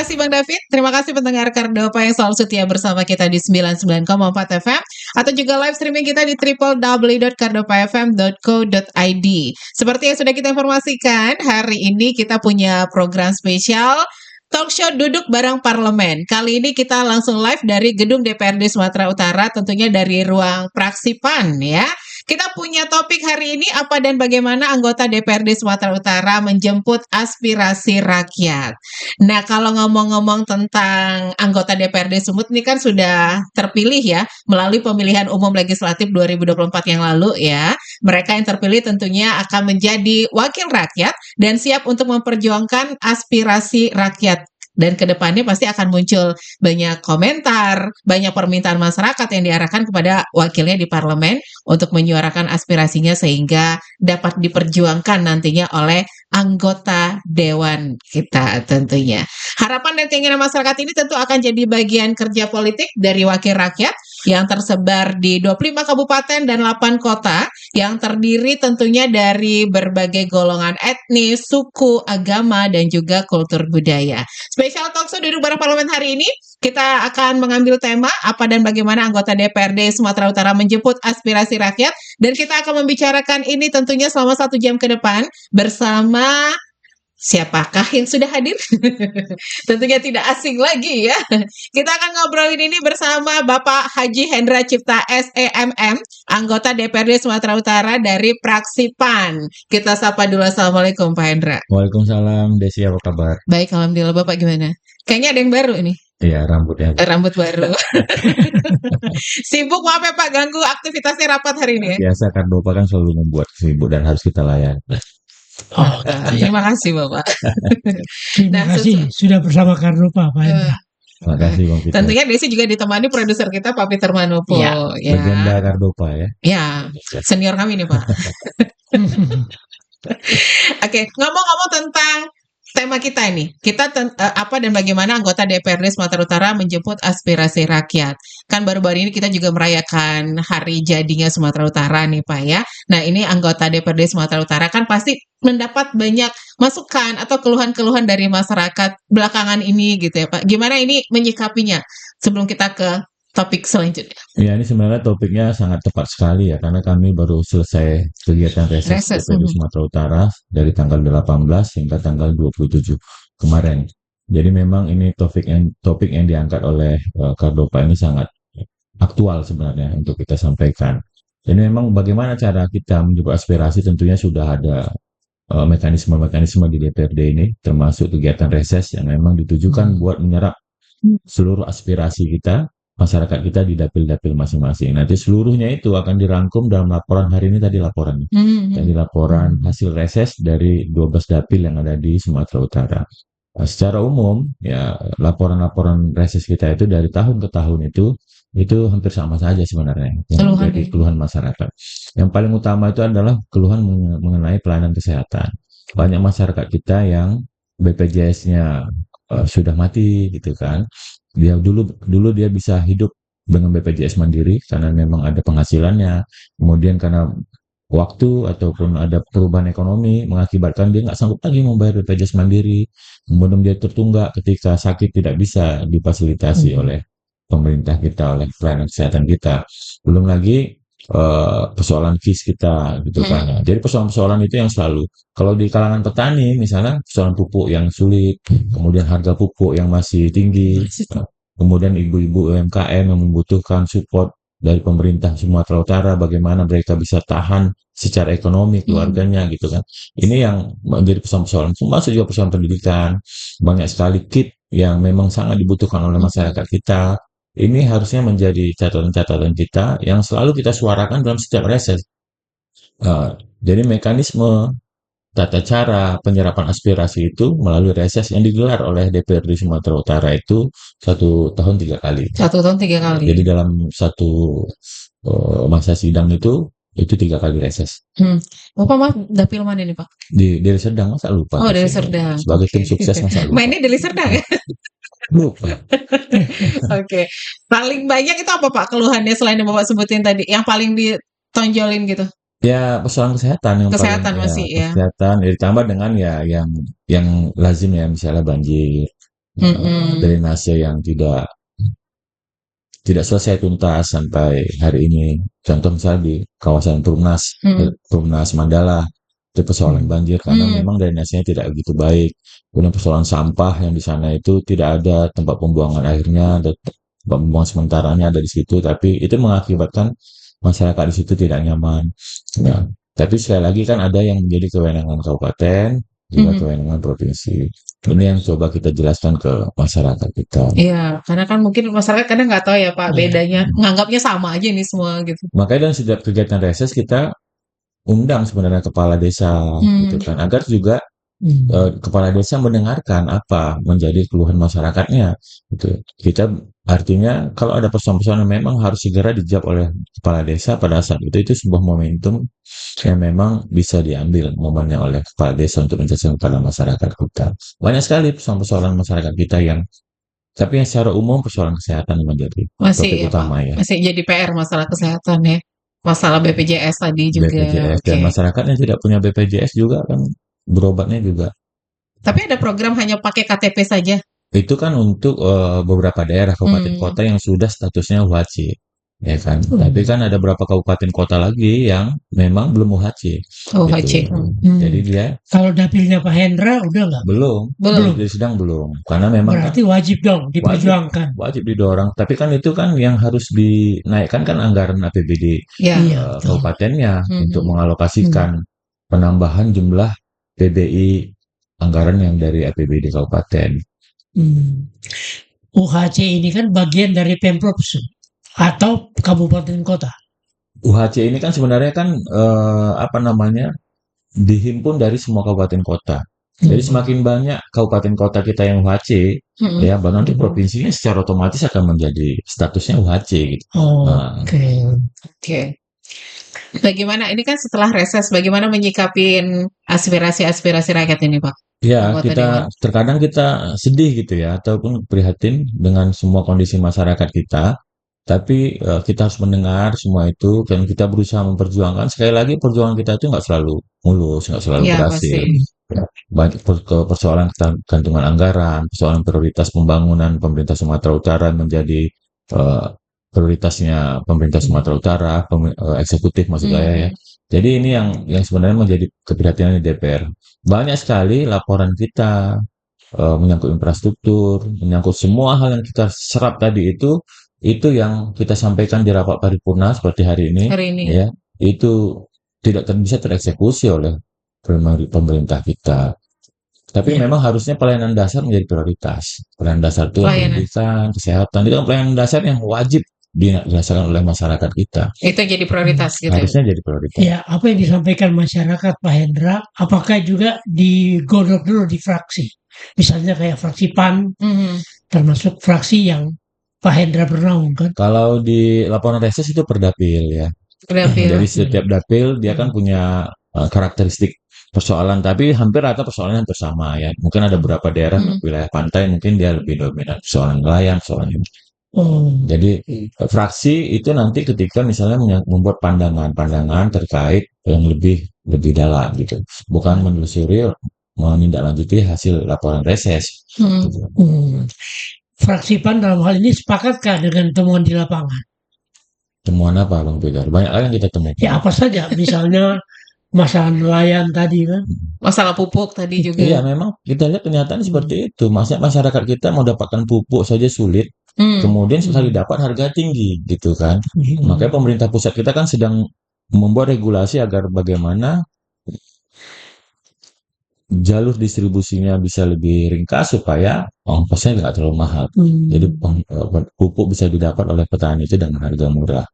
kasih Bang David, terima kasih pendengar Kardopa yang selalu setia bersama kita di 99,4 FM atau juga live streaming kita di www.kardopafm.co.id. Seperti yang sudah kita informasikan, hari ini kita punya program spesial Talk Show Duduk Bareng Parlemen. Kali ini kita langsung live dari Gedung DPRD Sumatera Utara, tentunya dari ruang Praksi PAN ya. Kita punya topik hari ini apa dan bagaimana anggota DPRD Sumatera Utara menjemput aspirasi rakyat. Nah, kalau ngomong-ngomong tentang anggota DPRD Sumut ini kan sudah terpilih ya melalui pemilihan umum legislatif 2024 yang lalu ya. Mereka yang terpilih tentunya akan menjadi wakil rakyat dan siap untuk memperjuangkan aspirasi rakyat. Dan kedepannya pasti akan muncul banyak komentar, banyak permintaan masyarakat yang diarahkan kepada wakilnya di parlemen untuk menyuarakan aspirasinya sehingga dapat diperjuangkan nantinya oleh anggota dewan kita tentunya. Harapan dan keinginan masyarakat ini tentu akan jadi bagian kerja politik dari wakil rakyat yang tersebar di 25 kabupaten dan 8 kota yang terdiri tentunya dari berbagai golongan etnis, suku, agama, dan juga kultur budaya. Spesial Talkshow Duduk Bareng Parlemen hari ini, kita akan mengambil tema apa dan bagaimana anggota DPRD Sumatera Utara menjemput aspirasi rakyat. Dan kita akan membicarakan ini tentunya selama 1 jam ke depan bersama siapakah yang sudah hadir? Tentunya tidak asing lagi ya. Kita akan ngobrolin ini bersama Bapak Haji Hendra Cipta SEMM, anggota DPRD Sumatera Utara dari Praksi PAN. Kita sapa dulu. Assalamualaikum Pak Hendra. Waalaikumsalam, Desi, apa kabar? Baik, alhamdulillah. Bapak gimana? Kayaknya ada yang baru ini. Iya, rambutnya. Rambut baru. Sibuk, maaf ya Pak, ganggu aktivitasnya rapat hari ini ya. Biasa Kardopa kan selalu membuat sibuk dan harus kita layani. Oh, terima kasih Bapak. Terima kasih sudah bersama Kardopa, Pak Hendra. Terima kasih Bang Peter. Tentunya Desi juga ditemani produser kita Pak Peter Manopo. Ya. Legenda Kardopa ya. Ya, senior kami nih Pak. Oke, ngomong-ngomong tentang tema kita ini, kita apa dan bagaimana anggota DPRD Sumatera Utara menjemput aspirasi rakyat. Kan baru-baru ini kita juga merayakan hari jadinya Sumatera Utara nih Pak ya. Nah ini anggota DPRD Sumatera Utara kan pasti mendapat banyak masukan atau keluhan-keluhan dari masyarakat belakangan ini gitu ya Pak. Gimana ini menyikapinya sebelum kita ke topik selanjutnya? Ya, ini sebenarnya topiknya sangat tepat sekali ya, karena kami baru selesai kegiatan reses DPRD Sumatera Utara dari tanggal 18 hingga tanggal 27 kemarin. Jadi memang ini topik yang diangkat oleh Kardopa ini sangat aktual sebenarnya untuk kita sampaikan. Jadi memang bagaimana cara kita menjemput aspirasi tentunya sudah ada mekanisme-mekanisme di DPRD ini, termasuk kegiatan reses yang memang ditujukan buat menyerap seluruh aspirasi kita, masyarakat kita di dapil-dapil masing-masing. Nanti seluruhnya itu akan dirangkum dalam laporan hari ini tadi laporan. Jadi laporan hasil reses dari 12 dapil yang ada di Sumatera Utara. Secara umum ya laporan-laporan reses kita itu dari tahun ke tahun itu hampir sama saja sebenarnya yang menjadi keluhan masyarakat. Yang paling utama itu adalah keluhan mengenai pelayanan kesehatan. Banyak masyarakat kita yang BPJS-nya sudah mati gitu kan. Dia dulu dia bisa hidup dengan BPJS mandiri karena memang ada penghasilannya. Kemudian karena waktu ataupun ada perubahan ekonomi mengakibatkan dia nggak sanggup lagi membayar BPJS mandiri. Kemudian dia tertunggak ketika sakit tidak bisa difasilitasi oleh pemerintah kita, oleh pelayanan kesehatan kita. Belum lagi persoalan KIS kita gitu kan. Jadi persoalan-persoalan itu yang selalu kalau di kalangan petani misalnya persoalan pupuk yang sulit, kemudian harga pupuk yang masih tinggi, kemudian ibu-ibu UMKM yang membutuhkan support dari pemerintah Sumatera Utara bagaimana mereka bisa tahan secara ekonomi keluarganya gitu kan. Ini yang menjadi persoalan-persoalan. Termasuk juga persoalan pendidikan, banyak sekali kit yang memang sangat dibutuhkan oleh masyarakat kita. Ini harusnya menjadi catatan-catatan kita yang selalu kita suarakan dalam setiap reses. Jadi mekanisme tata cara penyerapan aspirasi itu melalui reses yang digelar oleh DPRD Sumatera Utara itu 1 tahun 3 kali. 1 tahun 3 kali. Jadi dalam satu masa sidang itu 3 kali reses. Bapak maaf, dapil mana ini Pak? Di Deli Serdang, masa lupa? Oh, Deli Serdang. Sebagai tim sukses masa lupa? Mainnya Deli Serdang ya? Lupa. Oke. Paling banyak itu apa Pak keluhannya selain yang Bapak sebutin tadi? Yang paling ditonjolin gitu? Ya persoalan kesehatan yang Kesehatan paling, masih ya. Kesehatan ditambah dengan ya yang lazim ya misalnya banjir, drainase yang tidak selesai tuntas sampai hari ini. Contoh misalnya di kawasan Perumnas Mandala, itu persoalan banjir karena memang drainasenya tidak begitu baik. Kemudian persoalan sampah yang di sana itu tidak ada tempat pembuangan akhirnya, ada tempat pembuangan sementaranya ada di situ, tapi itu mengakibatkan masyarakat di situ tidak nyaman. Ya. Tapi sekali lagi kan ada yang menjadi kewenangan kabupaten, juga kewenangan provinsi. Ini yang coba kita jelaskan ke masyarakat kita. Iya, karena kan mungkin masyarakat kadang nggak tahu ya Pak bedanya, nganggapnya sama aja nih semua gitu. Makanya dalam setiap kegiatan reses kita undang sebenarnya kepala desa, gitu kan, agar juga kepala desa mendengarkan apa menjadi keluhan masyarakatnya. Gitu. Kita artinya kalau ada persoalan-persoalan yang memang harus segera dijawab oleh kepala desa pada saat itu sebuah momentum yang memang bisa diambil momennya oleh kepala desa untuk menjelaskan kepada masyarakat kita. Banyak sekali persoalan-persoalan masyarakat kita tapi yang secara umum persoalan kesehatan menjadi topik utama ya. Masih jadi PR masalah kesehatan ya. Masalah BPJS tadi juga. BPJS dan masyarakat yang tidak punya BPJS juga kan berobatnya juga. Tapi ada program hanya pakai KTP saja. Itu kan untuk beberapa daerah kabupaten kota yang sudah statusnya UHC. Ya kan, tapi kan ada beberapa kabupaten kota lagi yang memang belum UHC. UHC. Gitu. Jadi dia kalau dapilnya Pak Hendra udah nggak? Belum. Jadi sedang belum. Karena memang berarti wajib dong diperjuangkan. Wajib didorong. Tapi kan itu kan yang harus dinaikkan kan anggaran APBD kabupatennya untuk mengalokasikan penambahan jumlah PBI anggaran yang dari APBD kabupaten. UHC ini kan bagian dari Pemprov atau kabupaten kota. UHC ini kan sebenarnya kan dihimpun dari semua kabupaten kota. Jadi semakin banyak kabupaten kota kita yang UHC, ya nanti provinsinya secara otomatis akan menjadi statusnya UHC gitu. Oke. Bagaimana ini kan setelah reses, bagaimana menyikapin aspirasi-aspirasi rakyat ini, Pak? Ya, terkadang kita sedih gitu ya, ataupun prihatin dengan semua kondisi masyarakat kita. Tapi kita harus mendengar semua itu dan kita berusaha memperjuangkan. Sekali lagi perjuangan kita itu nggak selalu mulus, nggak selalu berhasil. Banyak persoalan kegantungan anggaran, persoalan prioritas pembangunan pemerintah Sumatera Utara menjadi prioritasnya pemerintah Sumatera Utara, eksekutif maksud saya ya. Jadi ini yang sebenarnya menjadi keprihatinan di DPR. Banyak sekali laporan kita menyangkut infrastruktur, menyangkut semua hal yang kita serap tadi itu yang kita sampaikan di rapat paripurna seperti hari ini. Ya, itu tidak bisa tereksekusi oleh pemerintah kita. Tapi memang harusnya pelayanan dasar menjadi prioritas. Pelayanan dasar itu pendidikan, kesehatan, itu kan pelayanan dasar yang wajib dirasakan oleh masyarakat kita. Itu jadi prioritas gitu. Harusnya jadi prioritas. Ya, apa yang disampaikan masyarakat Pak Hendra, apakah juga digodok dulu di fraksi? Misalnya kayak fraksi PAN, termasuk fraksi yang Pak Hendra bernaung kan? Kalau di laporan reses itu per dapil ya. Jadi setiap dapil dia kan punya karakteristik persoalan, tapi hampir rata persoalannya hampir sama ya. Mungkin ada beberapa daerah wilayah pantai mungkin dia lebih dominan persoalan nelayan, persoalan ini. Jadi fraksi itu nanti ketika misalnya membuat pandangan terkait yang lebih dalam gitu, bukan menelusuri menindaklanjuti hasil laporan reses. Gitu. Fraksi PAN dalam hal ini sepakatkah dengan temuan di lapangan? Temuan apa Bang Pegar? Banyak hal yang kita temukan. Ya apa saja, misalnya masalah nelayan tadi kan? Masalah pupuk tadi juga. Iya, memang kita lihat kenyataan seperti itu. Masyarakat kita mau dapatkan pupuk saja sulit. Kemudian sekali dapat harga tinggi gitu kan. Makanya pemerintah pusat kita kan sedang membuat regulasi agar bagaimana jalur distribusinya bisa lebih ringkas supaya ongkosnya nggak terlalu mahal. Jadi pupuk bisa didapat oleh petani itu dengan harga murah.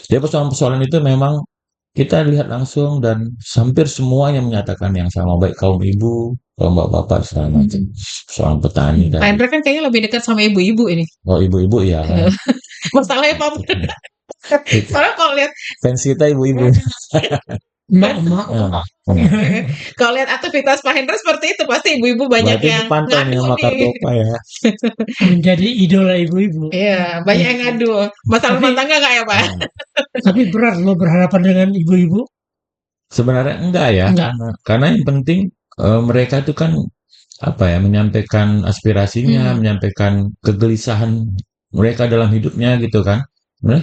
Jadi persoalan-persoalan itu memang kita lihat langsung dan hampir semua yang menyatakan yang sama, baik kaum ibu, kaum bapak-bapak, segala macam. Soal petani. Pak Hendra kan kayaknya lebih dekat sama ibu-ibu ini. Oh, ibu-ibu ya. Kan? Masalahnya Pak. Soalnya kalau lihat fans kita ibu-ibu. Mak. Kalau lihat aktivitas Pak Hendra seperti itu, pasti ibu-ibu banyak berarti yang pantau nih sama Kartopa ya. Menjadi idola ibu-ibu. Iya, banyak yang ngadu. Masalah rumah tangga nggak ya Pak? Tapi berat lo berhadapan dengan ibu-ibu? Sebenarnya enggak ya. Karena yang penting mereka itu kan menyampaikan aspirasinya, menyampaikan kegelisahan mereka dalam hidupnya gitu kan. Sebenarnya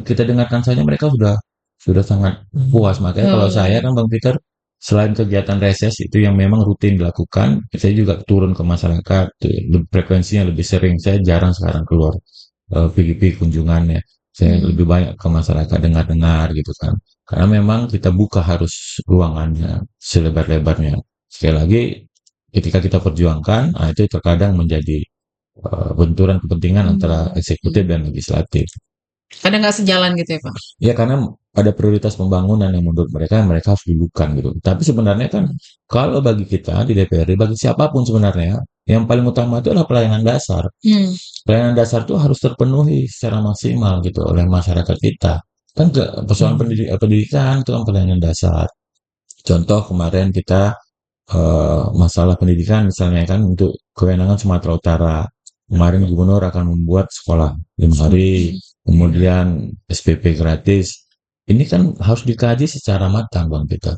kita dengarkan saja mereka sudah sangat puas. Makanya kalau saya kan Bang Peter, selain kegiatan reses itu yang memang rutin dilakukan, saya juga turun ke masyarakat, frekuensinya lebih sering. Saya jarang sekarang keluar pergi kunjungannya. Saya lebih banyak ke masyarakat dengar-dengar gitu kan. Karena memang kita buka harus ruangannya selebar-lebarnya. Sekali lagi, ketika kita perjuangkan, itu terkadang menjadi benturan kepentingan antara eksekutif dan legislatif. Kadang nggak sejalan gitu ya Pak? Ya karena ada prioritas pembangunan yang menurut mereka harus dulukan gitu. Tapi sebenarnya kan kalau bagi kita di DPRD, bagi siapapun sebenarnya, yang paling utama itu adalah pelayanan dasar. Pelayanan dasar itu harus terpenuhi secara maksimal gitu oleh masyarakat kita. Kan persoalan pendidikan itu kan pelayanan dasar. Contoh kemarin kita masalah pendidikan misalnya kan untuk kewenangan Sumatera Utara. Kemarin gubernur akan membuat sekolah 5 hari, kemudian SPP gratis. Ini kan harus dikaji secara matang Bang Peter.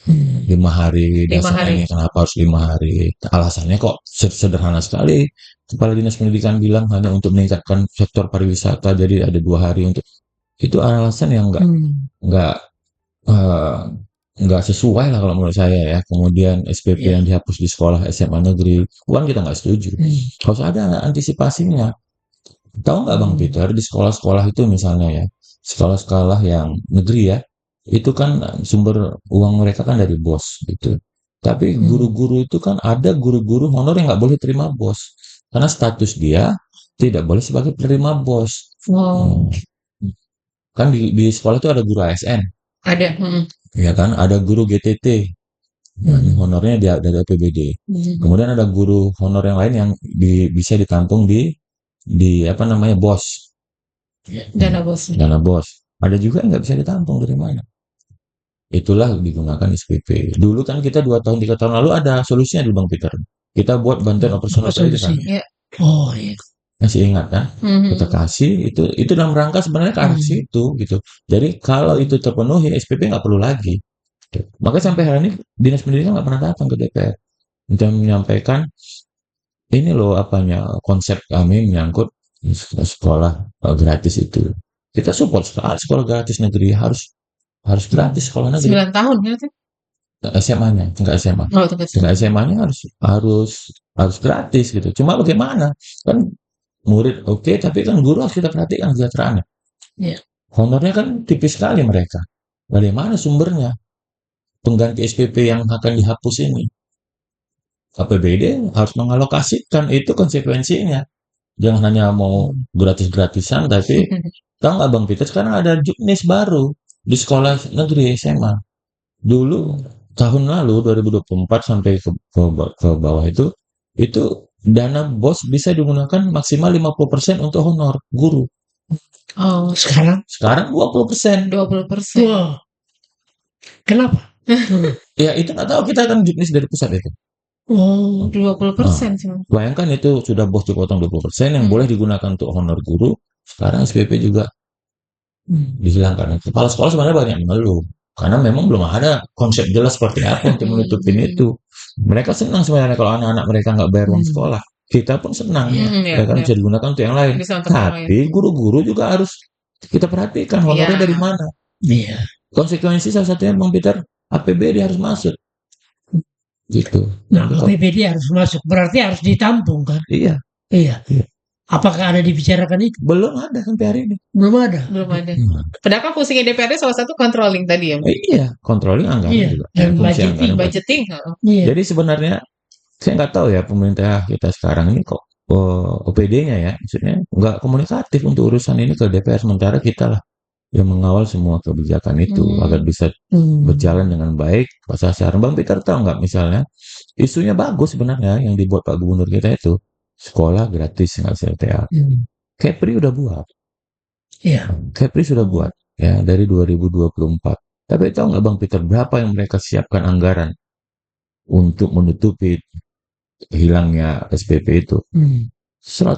5 hari, dasarnya kenapa harus 5 hari? Alasannya kok sederhana sekali. Kepala Dinas Pendidikan bilang hanya untuk meningkatkan sektor pariwisata, jadi ada 2 hari untuk itu alasan yang nggak sesuai lah kalau menurut saya ya. Kemudian SPP yang dihapus di sekolah SMA negeri, kita nggak setuju. Harus ada antisipasinya. Tahu nggak Bang Peter, di sekolah-sekolah itu misalnya ya, sekolah-sekolah yang negeri ya, itu kan sumber uang mereka kan dari BOS gitu. Tapi guru-guru itu kan ada guru-guru honor yang nggak boleh terima BOS. Karena status dia tidak boleh sebagai penerima BOS. Kan di sekolah itu ada guru ASN. Ada. Ya kan, ada guru GTT. Honornya dari APBD. Kemudian ada guru honor yang lain yang bisa ditampung di BOS. Dana BOS. Dana BOS. Ada juga yang nggak bisa ditampung dari mana. Itulah digunakan SPP. Dulu kan kita 2 tahun 3 tahun lalu ada solusinya di Bang Peter. Kita buat bantuan operasional kan. Oh iya. Masih ingat kan? Kita kasih itu dalam rangka sebenarnya ke arah situ gitu. Jadi kalau itu terpenuhi, SPP nggak perlu lagi. Makanya sampai hari ini Dinas Pendidikan nggak pernah datang ke DPR untuk menyampaikan ini loh konsep kami menyangkut sekolah gratis itu. Kita support sekali sekolah gratis negeri, harus gratis sekolah negeri. 9 tahun kan? SMA-nya, enggak SMA. Enggak SMA-nya harus gratis gitu. Cuma bagaimana? Kan murid oke, tapi kan guru harus kita perhatikan kesejahteraannya. Honornya kan tipis sekali mereka. Dari mana sumbernya? Pengganti SPP yang akan dihapus ini. APBD harus mengalokasikan, itu konsekuensinya. Jangan hanya mau gratis-gratisan, tapi tahu nggak Bang Peter, sekarang ada juknis baru di sekolah negeri SMA. Dulu tahun lalu 2024 sampai ke bawah itu dana BOS bisa digunakan maksimal 50% untuk honor guru. Oh, sekarang 20%. 20%. Wow. Kenapa? Ya itu nggak tahu, kita kan juknis dari pusat itu. Oh, 20% sih. Bayangkan itu sudah BOS dipotong 20% yang boleh digunakan untuk honor guru. Sekarang SPP juga dihilangkan. Kepala sekolah sebenarnya banyak mengeluh karena memang belum ada konsep jelas seperti apa untuk menutupin itu. Mereka senang sebenarnya kalau anak-anak mereka nggak bayar uang sekolah. Kita pun senang ya kan bisa digunakan untuk yang lain. Tapi guru-guru juga harus kita perhatikan honornya dari mana. Iya. Konsekuensi salah satunya Bang Peter, APBD harus masuk. Gitu. Nah, APBD harus masuk, berarti harus ditampung kan? Iya. Apakah ada dibicarakan itu? Belum ada sampai hari ini. Belum ada. Padahal fungsinya DPRD salah satu controlling tadi ya. Iya, controlling anggaran juga. Dan budgeting. Jadi sebenarnya saya nggak tahu ya pemerintah kita sekarang ini kok OPD-nya ya, maksudnya nggak komunikatif untuk urusan ini ke DPR, sementara kita lah yang mengawal semua kebijakan itu agar bisa berjalan dengan baik. Pasal saran Bang Peter tahu nggak misalnya isunya bagus sebenarnya yang dibuat Pak Gubernur kita itu sekolah gratis nggak CLTA. Kepri udah buat. Iya. Kepri sudah buat ya dari 2024. Tapi tahu nggak Bang Peter berapa yang mereka siapkan anggaran untuk menutupi hilangnya SPP itu? 100,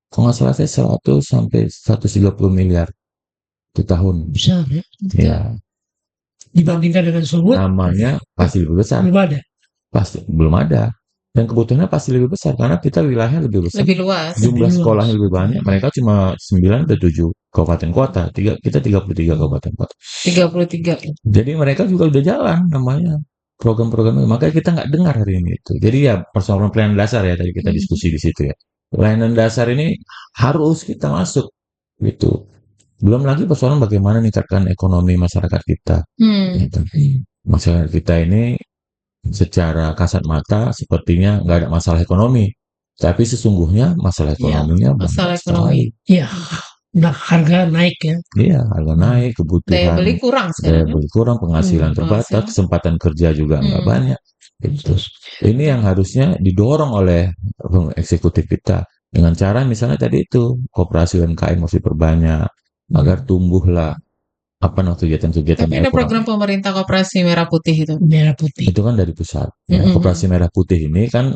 kalau nggak salah saya 100 sampai 130 miliar di tahun. Besar ya? Ya. Dibandingkan dengan Sumut? Namanya pasti lebih besar. Belum ada. pasti belum ada. Dan kebutuhannya pasti lebih besar karena kita wilayahnya lebih besar, Lebih luas. jumlah Lebih luas. sekolahnya lebih banyak. Mereka cuma 9 atau 7 kabupaten kota, kita 33 kabupaten kota. 33. Jadi mereka juga udah jalan namanya program-programnya. Makanya kita nggak dengar hari ini itu. Jadi ya persoalan pelayanan dasar ya tadi kita diskusi di situ ya. Pelayanan dasar ini harus kita masuk gitu. Belum lagi persoalan bagaimana meningkatkan ekonomi masyarakat kita. Gitu. Masyarakat kita ini secara kasat mata sepertinya nggak ada masalah ekonomi, tapi sesungguhnya masalah ekonominya Masalah banyak sekali. ekonomi. Iya, nah harga naik ya. Iya, harga naik, Daya kebutuhan beli kurang daya sekarang. beli kurang, penghasilan terbatas, penghasilan. kesempatan kerja juga nggak Hmm. banyak. Gitu. Ini yang harusnya didorong oleh eksekutif kita dengan cara misalnya tadi itu koperasi UMKM harus diperbanyak agar tumbuhlah apa namanya kegiatan-kegiatan Tapi ada ekonomi. program pemerintah Koperasi Merah Putih itu. Merah putih. Itu kan dari pusat. Ya, Mm-mm. Koperasi Merah Putih ini kan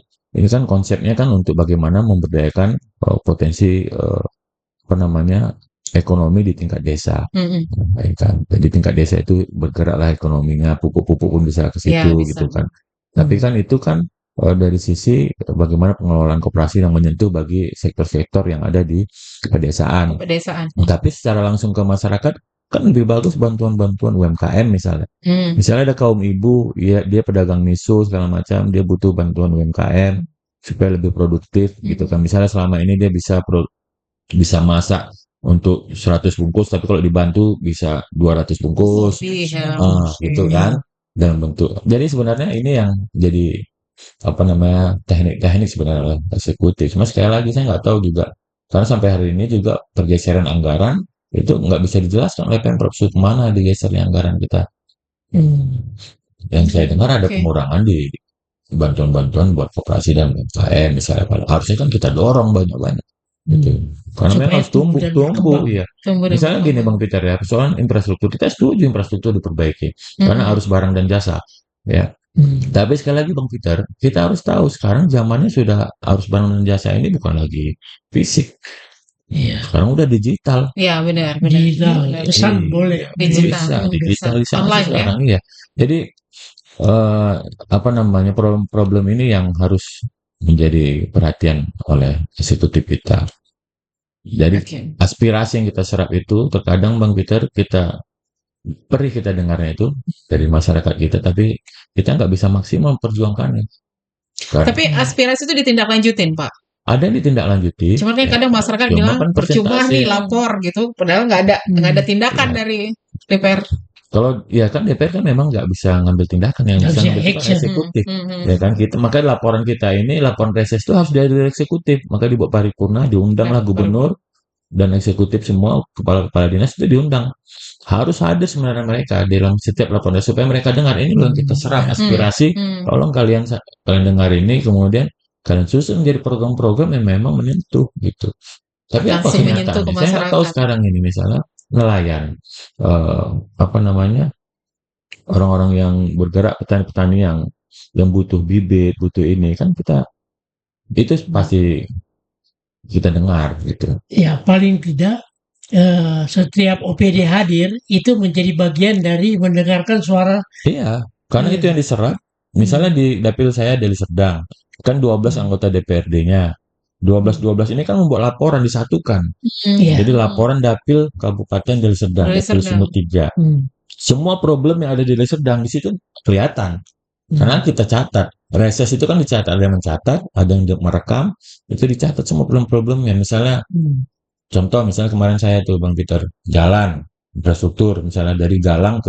konsepnya kan untuk bagaimana memberdayakan potensi apa namanya ekonomi di tingkat desa. Mm-mm. Ya kan? Jadi tingkat desa itu bergeraklah ekonominya, pupuk-pupuk pun bisa ke situ Ya, bisa. gitu kan. Tapi kan itu kan dari sisi bagaimana pengelolaan koperasi yang menyentuh bagi sektor-sektor yang ada di pedesaan. Pedesaan. Tapi secara langsung ke masyarakat kan lebih bagus bantuan-bantuan UMKM misalnya. Misalnya ada kaum ibu, ya dia pedagang miso segala macam, dia butuh bantuan UMKM supaya lebih produktif gitu kan. Misalnya selama ini dia bisa masak untuk 100 bungkus, tapi kalau dibantu bisa 200 bungkus. Lebih, ya. Gitu kan. Dalam bentuk. Jadi sebenarnya ini yang jadi apa namanya teknik-teknik sebenarnya oleh eksekutif. Cuma sekali lagi saya nggak tahu juga karena sampai hari ini juga pergeseran anggaran itu nggak bisa dijelaskan oleh Pemprov kemana digesernya anggaran kita. Yang saya dengar ada Oke. pengurangan di bantuan-bantuan buat koperasi dan UMKM misalnya. Harusnya kan kita dorong banyak-banyak. Gitu. Karena Supaya memang harus tumbuh dan tumbuh berkembang. ya. Tumbuh dan Misalnya gini berkembang. Bang Peter ya, persoalan infrastruktur kita setuju infrastruktur diperbaiki karena arus barang dan jasa ya. Tapi sekali lagi Bang Peter, kita harus tahu sekarang zamannya sudah arus barang dan jasa ini bukan lagi fisik. Iya. Sekarang udah digital. Ya, benar. Digital, Benar. pesan Iya, boleh. Digital. bisa digitalisasi Online ya. sekarang ya. Jadi apa namanya problem ini yang harus menjadi perhatian oleh eksekutif kita. Jadi Oke. aspirasi yang kita serap itu terkadang Bang Peter perih kita dengarnya itu dari masyarakat kita, tapi kita nggak bisa maksimal memperjuangkannya. Tapi aspirasi itu ditindaklanjutin, Pak. Ada yang ditindaklanjuti. Cuman kan kadang masyarakat Cuma bilang kan percuma persentase. nih lapor gitu, padahal nggak ada tindakan Iya. dari DPR. Kalau ya kan DPR kan memang nggak bisa ngambil tindakan, yang Nggak bisa bisa ngambil itu kan action. eksekutif. Ya kan kita makanya laporan kita ini laporan reses itu harus dari eksekutif, maka dibuat paripurna, diundanglah gubernur dan eksekutif semua kepala dinas itu diundang. Harus hadir sebenarnya mereka dalam setiap laporan supaya mereka dengar ini loh yang kita serap aspirasi. Tolong kalian dengar ini kemudian kalian susun menjadi program-program yang memang menyentuh gitu. Tapi apa Langsung menyentuh kenyataannya? ke Saya nggak tahu masyarakat. sekarang ini misalnya nelayan, apa namanya orang-orang yang bergerak petani-petani yang butuh bibit, butuh ini kan itu pasti kita dengar gitu. Ya paling tidak setiap OPD hadir itu menjadi bagian dari mendengarkan suara. Iya, karena itu yang diserap. Misalnya di dapil saya Deli Serdang, kan 12 anggota DPRD-nya. 12 ini kan membuat laporan disatukan. Iya. Jadi laporan dapil Kabupaten Deli Serdang, Deli dapil Serdang. Sumut 3. Semua problem yang ada di Deli Serdang di situ kelihatan. Karena kita catat. Reses itu kan dicatat, ada yang mencatat, ada yang merekam, itu dicatat semua problem-problemnya. Misalnya contoh misalnya kemarin saya tuh Bang Peter, jalan, infrastruktur misalnya dari Galang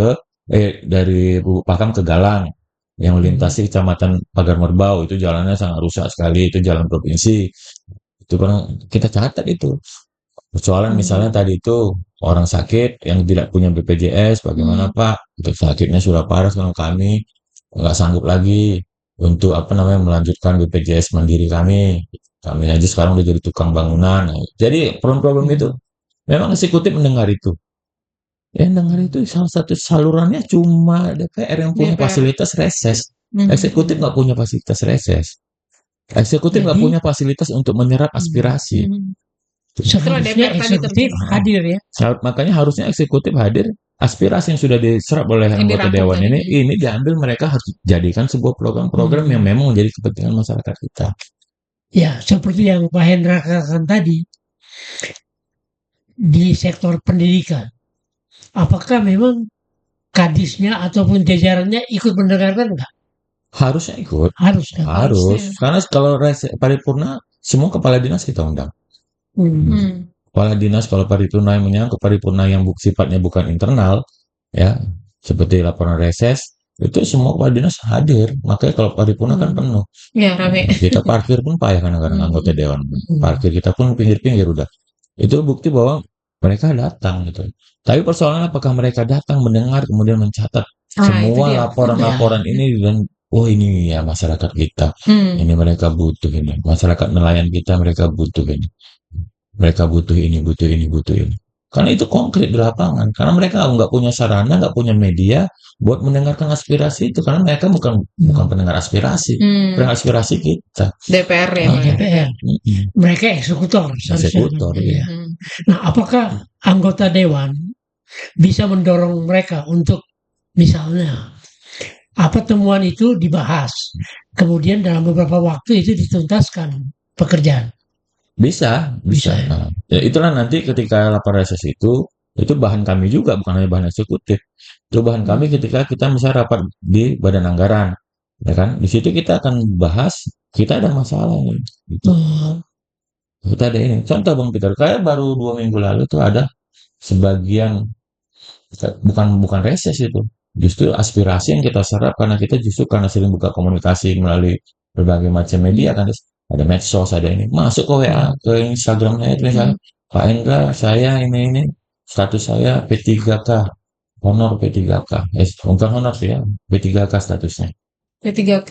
dari Bubuk Pakam ke Galang yang melintasi Kecamatan Pagar Merbau itu jalannya sangat rusak sekali, itu jalan provinsi. Itu kan kita catat itu. Persoalan misalnya tadi itu orang sakit yang tidak punya BPJS, bagaimana Pak? Itu sakitnya sudah parah sekarang kami nggak sanggup lagi untuk apa namanya melanjutkan BPJS mandiri kami. Kami aja sekarang udah jadi tukang bangunan. Jadi problem-problem itu memang eksekutif mendengar itu. Yang dengar itu salah satu salurannya cuma DPR yang punya DPR. fasilitas reses. Eksekutif nggak punya fasilitas reses. Eksekutif nggak Jadi- punya fasilitas untuk menyerap aspirasi. Seharusnya DPR tadi eksekutif terjadi. hadir ya. Makanya harusnya eksekutif hadir aspirasi yang sudah diserap oleh Yang anggota dewan dirangkum tadi. ini diambil, mereka harus jadikan sebuah program-program yang memang menjadi kepentingan masyarakat kita. Ya, seperti yang Pak Hendra katakan tadi, di sektor pendidikan, apakah memang kadisnya ataupun jajarannya ikut mendengarkan enggak? Harusnya ikut, Harus kan? harus. Karena kalau paripurna, semua kepala dinas kita undang. Kepala dinas kalau paripurna yang menyangkut paripurna yang sifatnya bukan internal, ya, seperti laporan reses, itu semua kepala dinas hadir. Makanya kalau paripurna kan penuh. Ya, rame. Kita parkir pun payah kadang-kadang anggota dewan. Parkir kita pun pinggir-pinggir udah. Itu bukti bahwa mereka datang gitu. Tapi persoalannya apakah mereka datang mendengar kemudian mencatat semua laporan-laporan ini dan oh ini ya masyarakat kita. Ini mereka butuh ini. Masyarakat nelayan kita mereka butuh ini. Mereka butuh ini, butuh ini, butuh ini. Karena itu konkret di lapangan. Karena mereka nggak punya sarana, nggak punya media buat mendengarkan aspirasi itu. Karena mereka bukan pendengar aspirasi, pendengar aspirasi kita. DPR ya. DPR. Mereka eksekutor. Eksekutor, ya. Nah, apakah anggota dewan bisa mendorong mereka untuk misalnya apa temuan itu dibahas, kemudian dalam beberapa waktu itu dituntaskan pekerjaan? Bisa. Ya? Nah, ya itulah nanti ketika laporan reses itu bahan kami juga, bukan hanya bahan eksekutif. Itu bahan kami ketika kita misalnya rapat di badan anggaran, ya kan? Di situ kita akan bahas kita ada masalah nih. Gitu. Kita ada ini. Contoh Bang Peter, kayak baru 2 minggu lalu tuh ada sebagian bukan reses itu. Justru aspirasi yang kita serap karena kita justru karena sering buka komunikasi melalui berbagai macam media kan, ada medsos, ada ini masuk ke WA, ke Instagramnya itu misalnya, Pak Hendra, saya ini status saya P3K, honor P3K, bukan honor sih ya, P3K statusnya. P3K.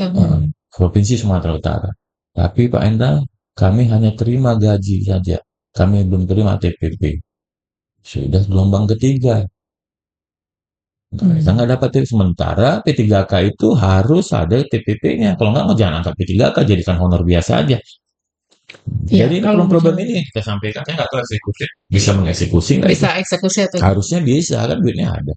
Provinsi Sumatera Utara. Tapi Pak Hendra, kami hanya terima gaji saja, kami belum terima TPP. Sudah gelombang ketiga. Kita nggak dapat TPP. Sementara P3K itu harus ada TPP-nya. Kalau nggak, jangan angkat P3K, jadikan honor biasa aja. Ya, jadi problem ini kita sampaikan, saya nggak tahu eksekutif bisa mengeksekusi nggak? Bisa eksekusi atau harusnya bisa kan, duitnya ada.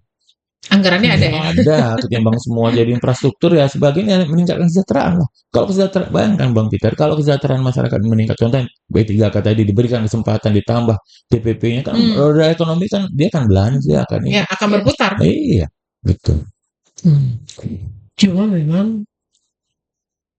Anggarannya ada ya? Ada, ketimbang semua jadi infrastruktur ya sebagainya, meningkatkan kesejahteraan lah. Kalau kesejahteraan, bayangkan Bang Peter, kalau kesejahteraan masyarakat meningkat, contohnya B3K tadi diberikan kesempatan ditambah TPP-nya kan, roda ekonomi kan dia kan belanja kan. Ya, akan berputar. Iya, betul. Cuma memang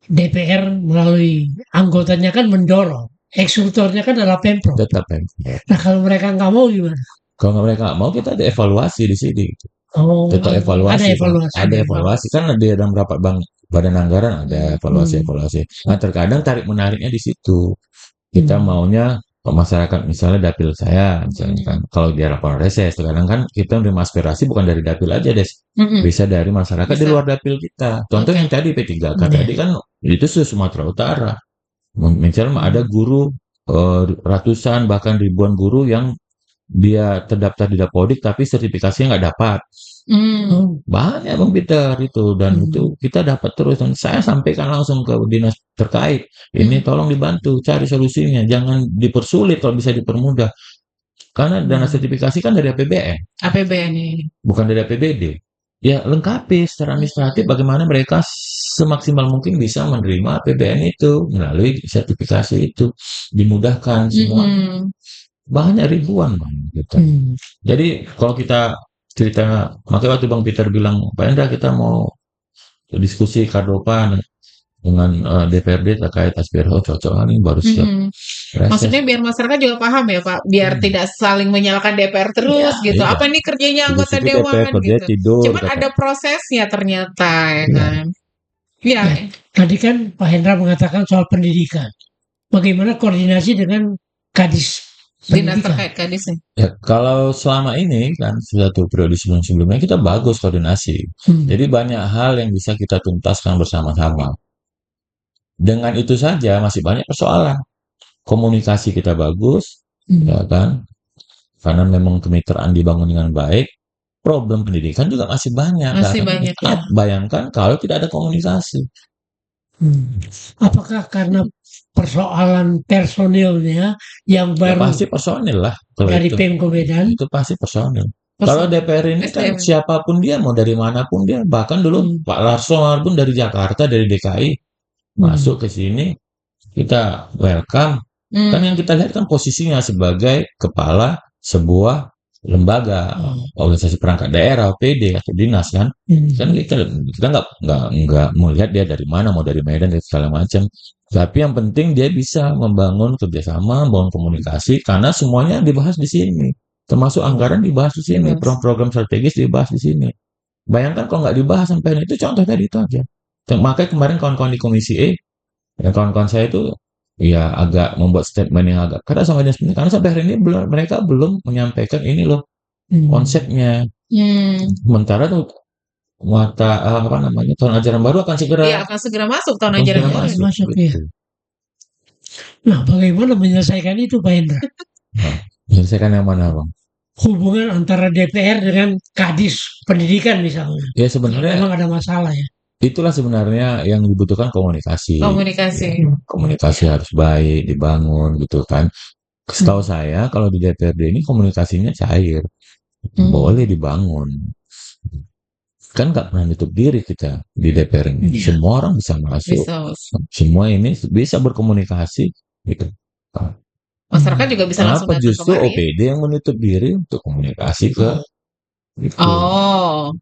DPR melalui anggotanya kan mendorong, eksekutornya kan adalah Pemprov. Tetap Pemprov. Nah, kalau mereka nggak mau gimana? Kalau mereka nggak mau, kita ada evaluasi di sini. Oh, tetap evaluasi. Ada evaluasi kan di dalam rapat badan anggaran ada evaluasi. Nah, terkadang tarik menariknya di situ. Kita maunya masyarakat misalnya dapil saya, misalnya kan, kalau dia laporan reses, terkadang kan kita menerima aspirasi bukan dari dapil aja, bisa dari masyarakat di luar dapil kita. Contoh yang tadi P3K tadi kan itu Sumatera Utara. Misalnya ada guru ratusan bahkan ribuan guru yang dia terdaftar di Dapodik tapi sertifikasinya nggak dapat. Banyak Bang Peter itu, dan itu kita dapat terus, dan saya sampaikan langsung ke dinas terkait, ini tolong dibantu cari solusinya, jangan dipersulit, kalau bisa dipermudah, karena dana sertifikasi kan dari APBN ini, bukan dari APBD. Ya lengkapi secara administratif bagaimana mereka semaksimal mungkin bisa menerima APBN itu melalui sertifikasi itu, dimudahkan semua. Banyak ribuan Bang gitu. Jadi kalau kita cerita, makanya waktu Bang Peter bilang, Pak Hendra kita mau diskusi Kardopa dengan DPRD terkait aspirasi, cocok ini baru siap. Maksudnya biar masyarakat juga paham ya Pak, biar tidak saling menyalahkan DPR terus ya, gitu. Iya. Apa ini kerjanya anggota dewan gitu. Tidur, cuman ada prosesnya ternyata ya kan. Ya, tadi kan Pak Hendra mengatakan soal pendidikan. Bagaimana koordinasi dengan Kadis? Dinas terkait Kadis. Ya, kalau selama ini kan suatu periode sebelumnya kita bagus koordinasi. Jadi banyak hal yang bisa kita tuntaskan bersama-sama. Dengan itu saja masih banyak persoalan. Komunikasi kita bagus, ya kan? Karena memang kemitraan dibangun dengan baik. Problem pendidikan juga masih banyak. Masih banyak ya. Bayangkan kalau tidak ada komunikasi. Apakah karena persoalan personilnya yang baru? Ya, pasti personil lah. Dari Pemko Medan. Itu pasti personil. Kalau DPR ini kan SDM. siapapun dia, mau dari manapun dia, bahkan dulu Pak Larson pun dari Jakarta, dari DKI masuk ke sini, kita welcome. Kan yang kita lihat kan posisinya sebagai kepala sebuah lembaga, organisasi perangkat daerah, OPD atau dinas kan. Kan kita nggak melihat dia dari mana, mau dari Medan dan segala macam. Tapi yang penting dia bisa membangun kerjasama, membangun komunikasi, karena semuanya dibahas di sini. Termasuk anggaran dibahas di sini, program strategis dibahas di sini. Bayangkan kalau nggak dibahas sampai itu, contoh tadi itu aja. Makanya kemarin kawan-kawan di Komisi E, dan kawan-kawan saya itu ya agak membuat statement yang agak keras sama dinas pendidikan, karena sampai hari ini mereka belum menyampaikan ini loh konsepnya. Sementara tuh tahun ajaran baru akan segera masuk tahun ajaran baru. Masuk ya. Nah, bagaimana menyelesaikan itu, Pak Hendra? Menyelesaikan yang mana, Bang? Hubungan antara DPR dengan Kadis Pendidikan misalnya. Ya sebenarnya memang ada masalah ya. Itulah sebenarnya yang dibutuhkan komunikasi. Komunikasi harus baik, dibangun gitu kan. Setahu saya kalau di DPRD ini komunikasinya cair. Boleh dibangun. Kan nggak pernah nutup diri kita di DPR ini. Semua orang bisa masuk. Semua ini bisa berkomunikasi gitu. Masyarakat juga bisa langsung datang kemari. Justru OPD yang menutup diri untuk komunikasi ke gitu.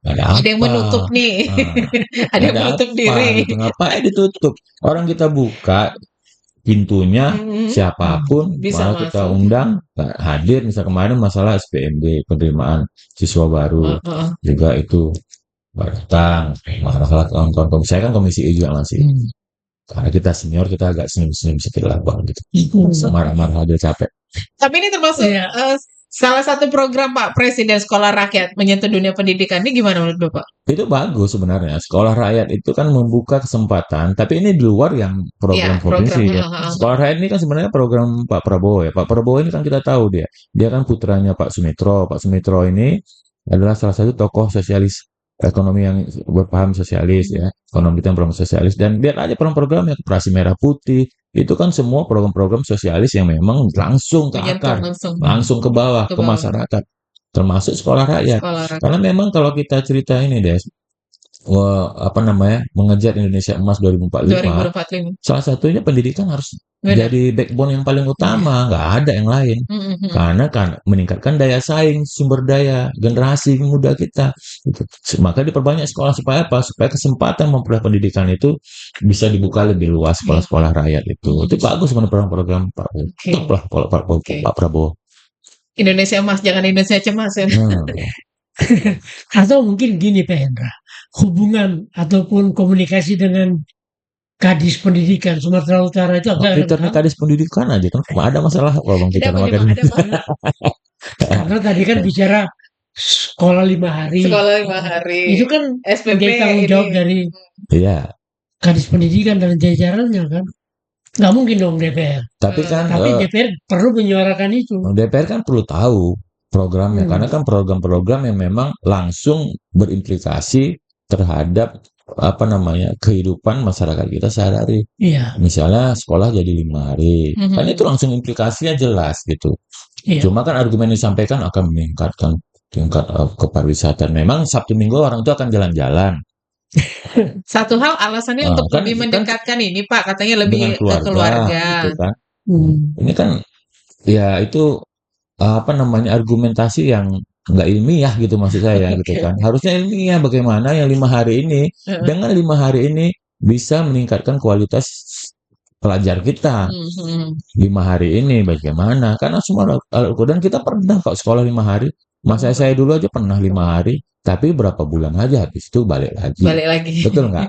Ada yang menutup nih. Ada yang menutup diri. Gitu. Ngapain ditutup? Orang kita buka pintunya, siapapun malah kita undang hadir. Misal kemarin masalah SPMB, penerimaan siswa baru, juga itu datang. Masalah kawan-kawan saya kan Komisi E juga masih. Karena kita senior, kita agak senyum-senyum sedikit lah Bang gitu. Marah-marah aja capek. Tapi ini termasuk salah satu program Pak Presiden Sekolah Rakyat menyentuh dunia pendidikan. Ini gimana menurut Bapak? Itu bagus sebenarnya. Sekolah rakyat itu kan membuka kesempatan, tapi ini di luar yang program provinsi ya. Sekolah rakyat ini kan sebenarnya program Pak Prabowo ya. Pak Prabowo ini kan kita tahu dia kan putranya Pak Sumitro. Pak Sumitro ini adalah salah satu tokoh sosialis ekonomi yang berpaham sosialis ya, ekonomi dan program sosialis. Dan lihat aja program-programnya, Koperasi Merah Putih, itu kan semua program-program sosialis yang memang langsung ke akar, langsung ke bawah, ke masyarakat, termasuk sekolah rakyat. Karena memang kalau kita cerita ini Des, mengejar Indonesia Emas 2045, salah satunya pendidikan harus jadi backbone yang paling utama, nggak ada yang lain. Karena kan meningkatkan daya saing, sumber daya generasi muda kita. Gitu. Maka diperbanyak sekolah supaya apa? Supaya kesempatan memperoleh pendidikan itu bisa dibuka lebih luas sekolah-sekolah rakyat itu. Itu bagus program-program Pak Prabowo. Indonesia Emas, jangan Indonesia cemas ya. Atau mungkin gini Pak Hendra, hubungan ataupun komunikasi dengan Kadis Pendidikan Sumatera Utara itu Karena Kadis Pendidikan aja kan ada masalah apa Bang kita nama Kadis? Karena tadi kan bicara sekolah 5 hari. Itu kan SPP tanggung jawab dari Kadis Pendidikan dan jajarannya kan. Nggak mungkin dong DPR. Tapi DPR perlu menyuarakan itu. DPR kan perlu tahu programnya, karena kan program-program yang memang langsung berimplikasi terhadap kehidupan masyarakat kita sehari-hari. Misalnya sekolah jadi 5 hari, kan itu langsung implikasinya jelas gitu. Cuma kan argumen yang disampaikan akan meningkatkan tingkat kepariwisata. Memang Sabtu Minggu orang itu akan jalan-jalan. Satu hal alasannya untuk lebih mendekatkan ini Pak, katanya lebih ke keluarga. Gitu kan. Ini kan ya itu argumentasi yang nggak ilmiah gitu maksud saya gitu kan. Harusnya ilmiah bagaimana yang 5 hari ini dengan 5 hari ini bisa meningkatkan kualitas pelajar kita. 5 hari ini bagaimana? Karena semua dan kita pernah kok sekolah 5 hari. Masa saya dulu aja pernah 5 hari, tapi berapa bulan aja habis itu balik lagi. Betul nggak?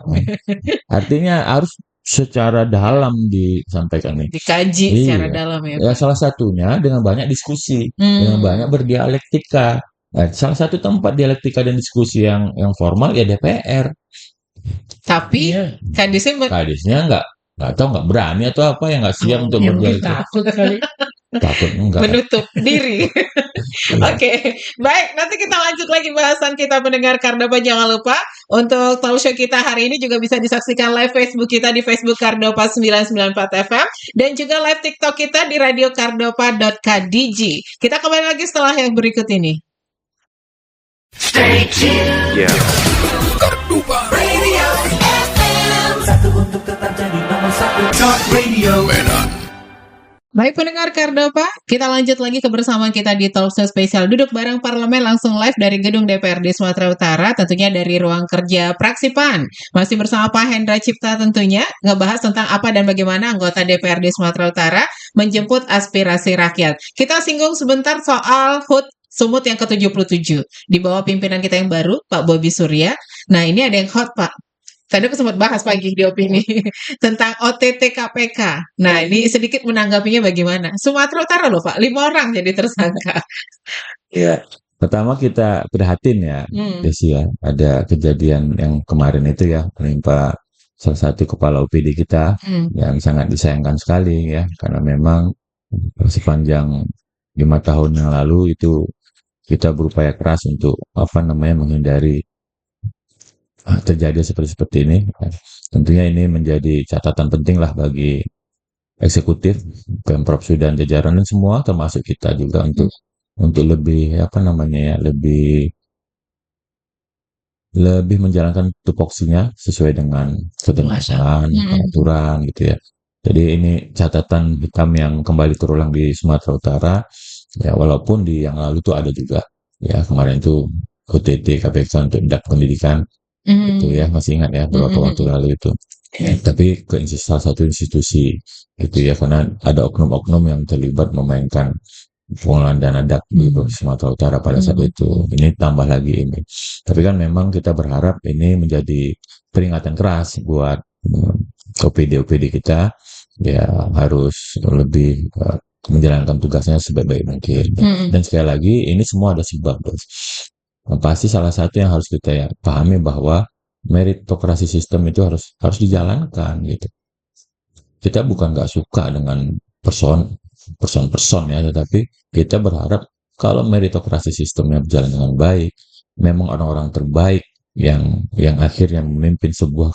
Artinya harus secara dalam disampaikan nih. Dikaji secara dalam ya. Ya salah satunya dengan banyak diskusi, dengan banyak berdialektika. Salah satu tempat dialektika dan diskusi yang formal ya DPR. Tapi Kadisnya nggak tahu, nggak berani atau apa, yang nggak siap untuk berdialektika. Takut enggak. Menutup diri. Oke, baik. Nanti kita lanjut lagi bahasan kita pendengar Kardopa. Jangan lupa untuk talk show kita hari ini juga bisa disaksikan live Facebook kita di Facebook Kardopa 994 FM dan juga live TikTok kita di radiokardopa.kdg. Kita kembali lagi setelah yang berikut ini. Stay tuned. Yeah. Kardupa Radio FM. Satu untuk tetap jadi nomor satu. Talk Radio Medan. Baik pendengar Kardopa, kita lanjut lagi kebersamaan kita di Talkshow spesial Duduk Bareng Parlemen langsung live dari Gedung DPRD Sumatera Utara, tentunya dari ruang kerja Praksipan. Masih bersama Pak Hendra Cipta tentunya, ngebahas tentang apa dan bagaimana anggota DPRD Sumatera Utara menjemput aspirasi rakyat. Kita singgung sebentar soal HUT Sumut yang ke-77 di bawah pimpinan kita yang baru, Pak Bobi Surya. Nah ini ada yang hot Pak. Tadi aku sempat bahas pagi di opini tentang OTT KPK. Nah, ini sedikit menanggapinya bagaimana? Sumatera Utara loh Pak, 5 orang jadi tersangka. Ya, pertama kita prihatin ya, Desi ya. Ada kejadian yang kemarin itu ya, menimpa salah satu kepala OPD kita yang sangat disayangkan sekali ya, karena memang sepanjang 5 tahun yang lalu itu kita berupaya keras untuk menghindari terjadi seperti ini. Tentunya ini menjadi catatan penting lah bagi eksekutif, Pemprov dan jajaran dan semua termasuk kita juga untuk lebih lebih menjalankan tupoksinya sesuai dengan ketentuan, peraturan gitu ya. Jadi ini catatan hitam yang kembali terulang di Sumatera Utara ya, walaupun di yang lalu itu ada juga ya, kemarin itu OTT KPK untuk pendidikan. Itu ya, masih ingat ya beberapa waktu lalu itu. Tapi ke salah satu institusi gitu ya, karena ada oknum-oknum yang terlibat memainkan pengelolaan dana DAK di Provinsi Sumatera Utara pada saat itu. Ini tambah lagi ini. Tapi kan memang kita berharap ini menjadi peringatan keras buat OPD kita ya, harus lebih menjalankan tugasnya sebaik-baik mungkin. Dan sekali lagi ini semua ada sebab, Bos. Pasti salah satu yang harus kita pahami bahwa meritokrasi sistem itu harus dijalankan gitu. Kita bukan nggak suka dengan person ya, tetapi kita berharap kalau meritokrasi sistemnya berjalan dengan baik, memang orang-orang terbaik yang akhirnya memimpin sebuah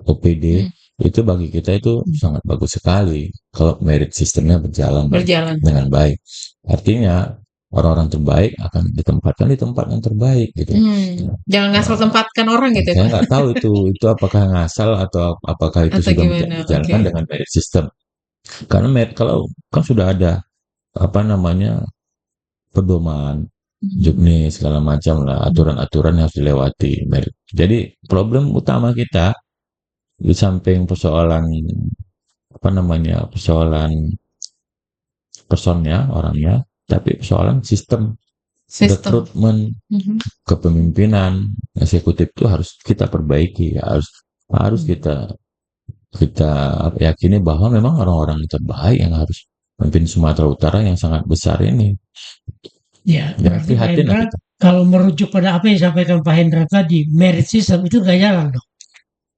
OPD itu bagi kita itu sangat bagus sekali kalau merit sistemnya berjalan dengan baik. Artinya orang-orang terbaik akan ditempatkan di tempat yang terbaik gitu. Jangan ngasal tempatkan orang gitu. Saya nggak tahu itu apakah ngasal atau apakah itu sudah dijalankan dengan merit system. Karena kalau kan sudah ada pedoman, juknis segala macam lah, aturan-aturan yang harus dilewati. Jadi problem utama kita di samping persoalan personnya, orangnya, tapi persoalan sistem. Rekrutmen, kepemimpinan eksekutif itu harus kita perbaiki ya, harus kita yakini bahwa memang orang-orang terbaik yang harus memimpin Sumatera Utara yang sangat besar ini. Ya, berarti Pak Hendra, kalau merujuk pada apa yang disampaikan Pak Hendra tadi, merit system itu nggak jalan dong?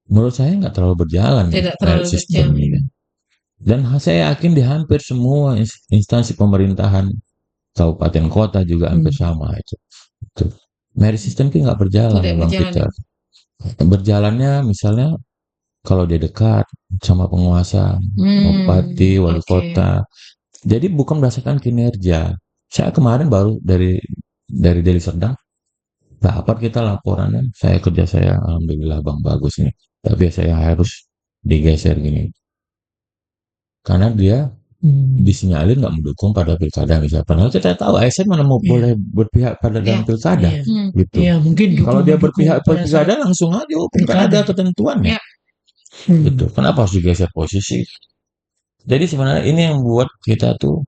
Menurut saya nggak terlalu berjalan merit system ini. Dan saya yakin di hampir semua instansi pemerintahan kabupaten kota juga hampir sama itu. Merit system itu nggak berjalan memang kita. Berjalannya misalnya kalau dia dekat sama penguasa, bupati, wali kota. Jadi bukan berdasarkan kinerja. Saya kemarin baru dari Deli Serdang dapat kita laporannya, kerja saya alhamdulillah Bang bagus nih. Tapi saya harus digeser gini. Karena dia disinyalir nggak mendukung pada pilkada misalnya. Padahal kita tahu ASN mana mau boleh berpihak pada dalam pilkada gitu. Mungkin kalau dia berpihak pada pilkada langsung aja kan ada ketentuannya. Gitu. Kenapa harus digeser posisi? Jadi sebenarnya ini yang membuat kita tuh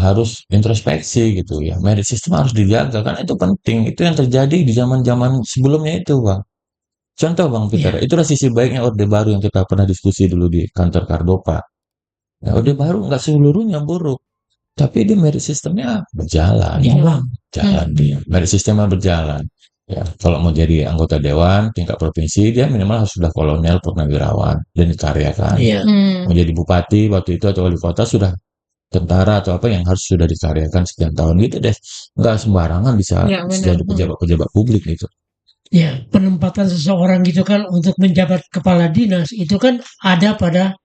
harus introspeksi gitu ya. Merit system harus dijaga karena itu penting. Itu yang terjadi di zaman-zaman sebelumnya itu, Bang. Contoh Bang Peter, itulah sisi baiknya Orde Baru yang kita pernah diskusi dulu di kantor Kardopa. Ya, Orde Baru nggak seluruhnya buruk, tapi dia merit sistemnya berjalan. Dia. Merit sistemnya berjalan. Ya, kalau mau jadi anggota dewan tingkat provinsi, dia minimal harus sudah kolonel purnawirawan dan dikaryakan. Mau jadi bupati waktu itu atau wali kota sudah tentara atau apa yang harus sudah dikaryakan sekian tahun gitu deh. Nggak sembarangan bisa jadi pejabat publik gitu. Ya, penempatan seseorang gitu kan untuk menjabat kepala dinas itu kan ada pada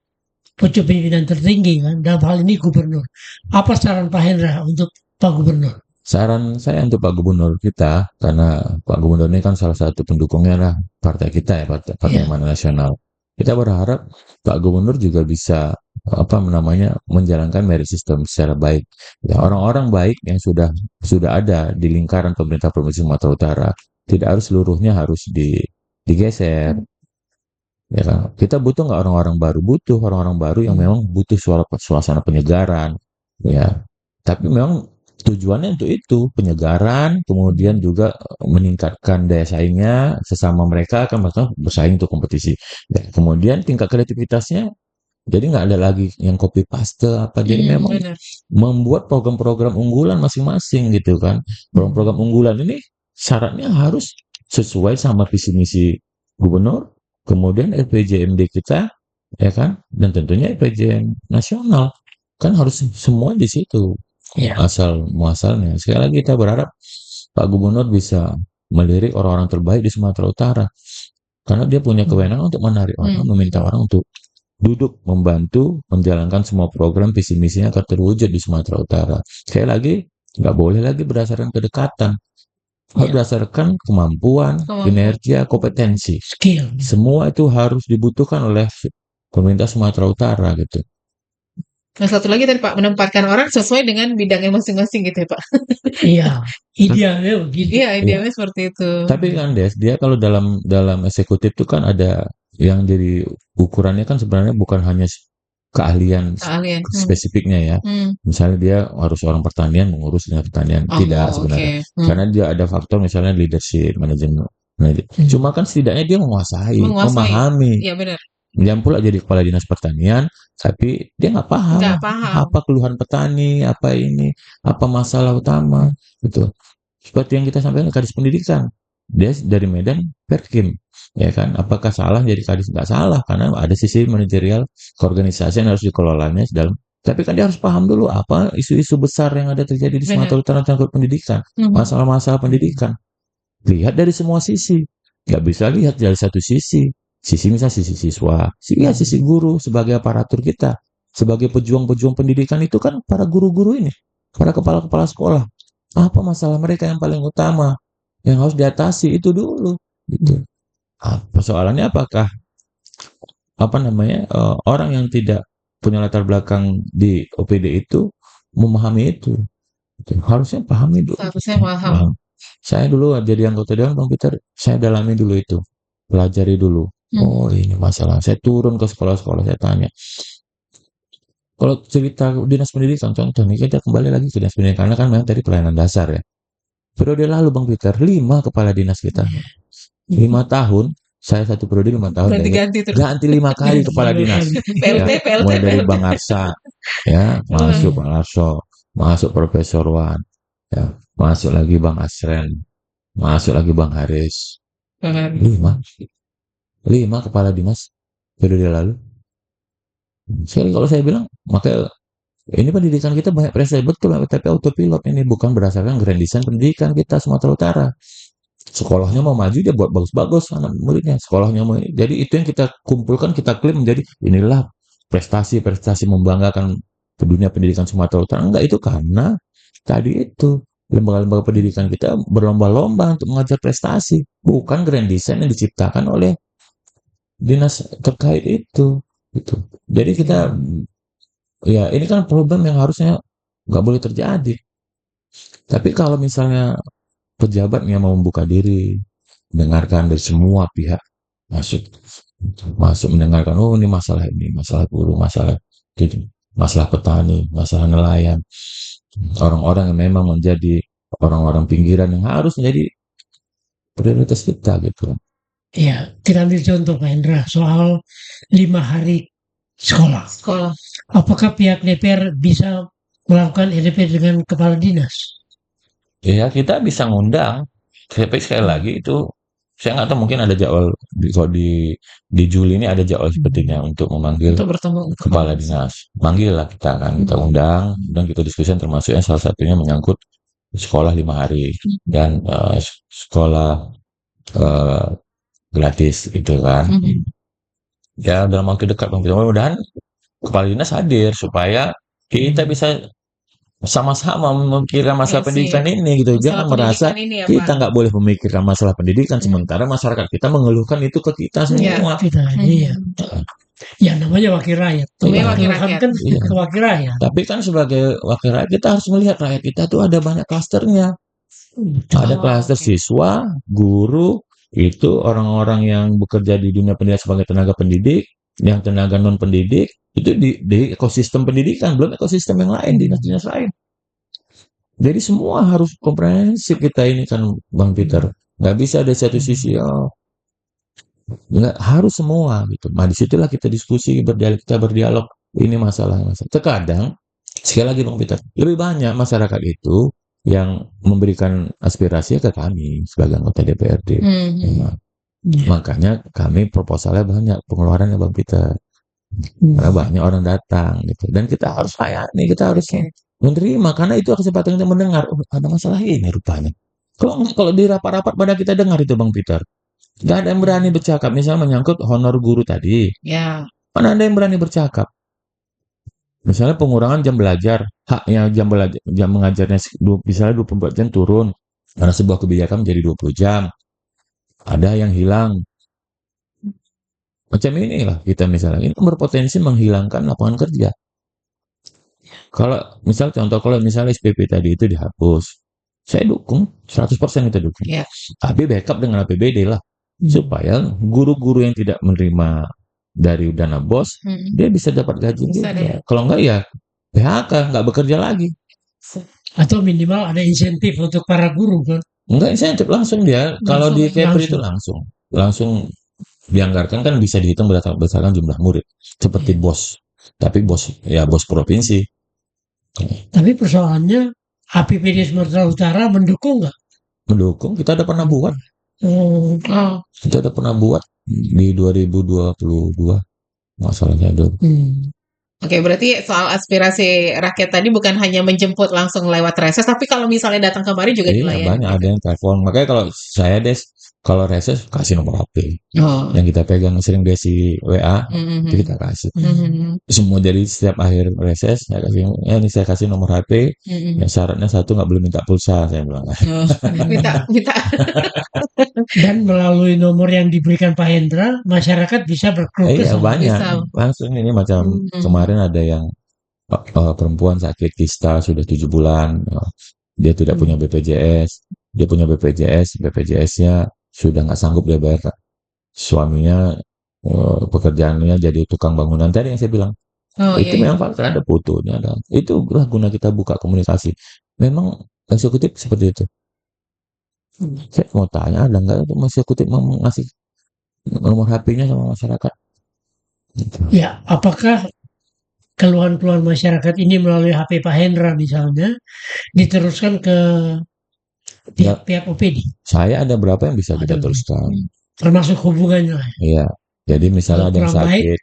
pucuk pimpinan tertinggi kan, dalam hal ini gubernur. Apa saran Pak Hendra untuk Pak Gubernur? Saran saya untuk Pak Gubernur kita, karena Pak Gubernur ini kan salah satu pendukungnya lah partai kita ya, Partai Iya. Amanat Nasional. Kita berharap Pak Gubernur juga bisa menjalankan merit system secara baik. Ya, orang-orang baik yang sudah ada di lingkaran pemerintah Provinsi Sumatera Utara, tidak harus seluruhnya harus digeser. Ya kan? Kita butuh nggak orang-orang baru? Butuh orang-orang baru yang memang butuh suasana penyegaran. Ya, tapi memang tujuannya untuk itu, penyegaran, kemudian juga meningkatkan daya saingnya sesama mereka akan bersaing untuk kompetisi. Dan kemudian tingkat kreativitasnya jadi nggak ada lagi yang copy paste apa. Jadi memang Benar. membuat program-program unggulan masing-masing gitu kan. Program-program unggulan ini syaratnya harus sesuai sama visi misi gubernur, kemudian RPJMD kita, ya kan, dan tentunya RPJM nasional kan harus semua di situ Iya. asal muasalnya. Sekali lagi kita berharap Pak Gubernur bisa melirik orang-orang terbaik di Sumatera Utara karena dia punya kewenangan untuk menarik orang, meminta orang untuk duduk membantu menjalankan semua program visi misinya agar terwujud di Sumatera Utara. Sekali lagi nggak boleh lagi berdasarkan kedekatan, harus berdasarkan kemampuan, kinerja, kompetensi. Skill. Semua itu harus dibutuhkan oleh pemerintah Sumatera Utara gitu. Nah, satu lagi tadi Pak, menempatkan orang sesuai dengan bidangnya masing-masing gitu ya Pak. Iya, idealnya begitu. Iya, idealnya seperti itu. Tapi kan Des, dia kalau dalam eksekutif itu kan ada yang jadi ukurannya kan sebenarnya bukan hanya keahlian spesifiknya ya. Misalnya dia harus orang pertanian mengurus dengan pertanian. Tidak sebenarnya. Karena dia ada faktor misalnya leadership, manajemen. Cuma kan setidaknya dia menguasai. Memahami. Iya benar. Jangan pula jadi kepala dinas pertanian, tapi dia nggak paham apa keluhan petani, apa ini, apa masalah utama, gitu. Seperti yang kita sampaikan kadis pendidikan, dia dari Medan Perkim, ya kan? Apakah salah jadi kadis? Nggak salah, karena ada sisi manajerial keorganisasian harus dikelolanya dalam. Tapi kan dia harus paham dulu apa isu-isu besar yang ada terjadi di Sumatera Utara tentang pendidikan, masalah-masalah pendidikan. Lihat dari semua sisi, nggak bisa lihat dari satu sisi. Misalnya sisi siswa, sisi guru sebagai aparatur kita, sebagai pejuang-pejuang pendidikan itu kan para guru-guru ini, para kepala-kepala sekolah. Apa masalah mereka yang paling utama yang harus diatasi itu dulu, gitu. Persoalannya apakah orang yang tidak punya latar belakang di OPD itu memahami itu? Harusnya pahami dulu. Harusnya paham. Saya dulu jadi anggota dewan Bang Peter, saya dalami dulu itu, pelajari dulu. Oh ini masalah. Saya turun ke sekolah-sekolah, saya tanya. Kalau cerita dinas pendidikan, contoh nih kita kembali lagi ke dinas pendidikan karena kan memang tadi pelayanan dasar ya. Periode lalu Bang Peter, 5 kepala dinas kita, 5 tahun. Saya satu periode 5 tahun. Ganti 5 kali kepala dinas. PLT. Mulai dari Bang Arsa, ya masuk Bang Arso, masuk Profesor Wan, ya masuk lagi Bang Asren, masuk lagi Bang Haris. 5 kepala dinas periode lalu. Sekali kalau saya bilang, makanya ini pendidikan kita banyak prestasi betul, tapi autopilot ini bukan berdasarkan grand design pendidikan kita Sumatera Utara. Sekolahnya mau maju dia buat bagus-bagus anak muridnya. Sekolahnya mau ini. Jadi itu yang kita kumpulkan, kita klaim menjadi inilah prestasi membanggakan dunia pendidikan Sumatera Utara. Enggak, itu karena tadi itu lembaga-lembaga pendidikan kita berlomba-lomba untuk mengajar prestasi, bukan grand design yang diciptakan oleh dinas terkait itu gitu. Jadi kita ya ini kan problem yang harusnya nggak boleh terjadi. Tapi kalau misalnya pejabatnya mau membuka diri, dengarkan dari semua pihak, masuk mendengarkan, oh ini masalah buruh, masalah gitu, masalah petani, masalah nelayan, orang-orang yang memang menjadi orang-orang pinggiran yang harus menjadi prioritas kita gitu. Ya, kita ambil contoh Pak Hendra soal 5 hari sekolah. Apakah pihak DPR bisa melakukan EDP dengan kepala dinas? Ya, kita bisa ngundang. Tapi sekali lagi itu saya nggak tahu, mungkin ada jadwal di Juli ini ada jadwal sepertinya untuk memanggil kepala dinas. Manggil lah kita undang dan kita diskusikan, termasuk yang salah satunya menyangkut sekolah 5 hari dan sekolah gratis itu kan. Ya dalam waktu dekat mudah-mudahan kepala dinas hadir supaya kita bisa sama-sama memikirkan masalah Iya sih. pendidikan ini gitu. Masalah Jangan merasa pendidikan ini ya, kita Pak. nggak boleh memikirkan masalah pendidikan, sementara masyarakat kita mengeluhkan itu ke kita Iya. semua. Kita iya. Ya namanya wakil rakyat. Namanya Iya. wakil Keluhan rakyat. kan Iya. ke wakil rakyat. Tapi kan sebagai wakil rakyat kita harus melihat rakyat kita tuh ada banyak klasternya. Ada klaster oke. siswa, guru, itu orang-orang yang bekerja di dunia pendidikan sebagai tenaga pendidik, yang tenaga non pendidik, itu di ekosistem pendidikan, belum ekosistem yang lain, dinas-dinas lain. Jadi semua harus komprehensif kita ini kan, Bang Peter. Nggak bisa ada satu sisi, nggak harus semua gitu. Nah disitulah kita diskusi, kita berdialog. Ini masalah. Terkadang, sekali lagi Bang Peter, lebih banyak masyarakat itu yang memberikan aspirasi ke kami sebagai anggota DPRD. Nah, makanya kami proposalnya banyak, pengeluarannya Bang Peter. Karena banyak orang datang gitu. Dan kita harus layani, kita harus menerima, karena itu kesempatan kita mendengar, ada masalah ini rupanya. Kalau di rapat-rapat pada kita dengar itu Bang Peter, nggak ada yang berani bercakap. Misalnya menyangkut honor guru tadi, Ya. mana ada yang berani bercakap. Misalnya pengurangan jam belajar, haknya jam mengajarnya misalnya 24 jam turun, karena sebuah kebijakan menjadi 20 jam. Ada yang hilang. Macam inilah kita misalnya, ini berpotensi menghilangkan lapangan kerja. Kalau misalnya SPP tadi itu dihapus, saya dukung, 100% kita dukung. Ya. Tapi backup dengan APBD lah, supaya guru-guru yang tidak menerima dari dana BOS, dia bisa dapat gaji Bisa juga. deh. Kalau enggak ya PHK, nggak bekerja lagi. Atau minimal ada insentif untuk para guru kan. Enggak insentif, langsung dia. Kalau di Kepri itu Langsung. langsung dianggarkan, kan bisa dihitung berdasarkan jumlah murid. Seperti BOS. Tapi BOS provinsi. Tapi persoalannya APBD Sumatera Utara mendukung nggak? Mendukung, kita udah pernah buat. Oh, Kita udah pernah buat di 2022. Masalahnya itu. Oke, berarti soal aspirasi rakyat tadi bukan hanya menjemput langsung lewat reses, tapi kalau misalnya datang kemari juga Iya, dilayani. banyak ada yang telepon. Makanya kalau saya kalau reses kasih nomor HP. Oh. Yang kita pegang sering Desi WA, itu kita kasih. Semua, jadi setiap akhir reses saya kasih, ini saya kasih nomor HP. Ya, syaratnya satu, nggak boleh minta pulsa, saya bilang. Oh, minta. dan melalui nomor yang diberikan Pak Hendra, masyarakat bisa berkeluh Iya, kesah. banyak. Bisa. Langsung ini macam kemarin ada yang perempuan sakit kista sudah 7 bulan. Dia tidak punya BPJS. Dia punya BPJS-nya sudah nggak sanggup dia bayar. Suaminya pekerjaannya jadi tukang bangunan tadi yang saya bilang. Oh, Itu iya. memang fakta, ada fotonya. Itulah guna kita buka komunikasi. Memang eksekutif seperti itu. Saya mau tanya, ada nggak itu eksekutif mau ngasih nomor HP-nya sama masyarakat? Gitu. Ya, apakah keluhan-keluhan masyarakat ini melalui HP Pak Hendra misalnya diteruskan ke pihak OPD? Saya ada berapa yang bisa kita Ada. teruskan. Termasuk hubungannya. Iya. Jadi misalnya ada yang Kurang baik.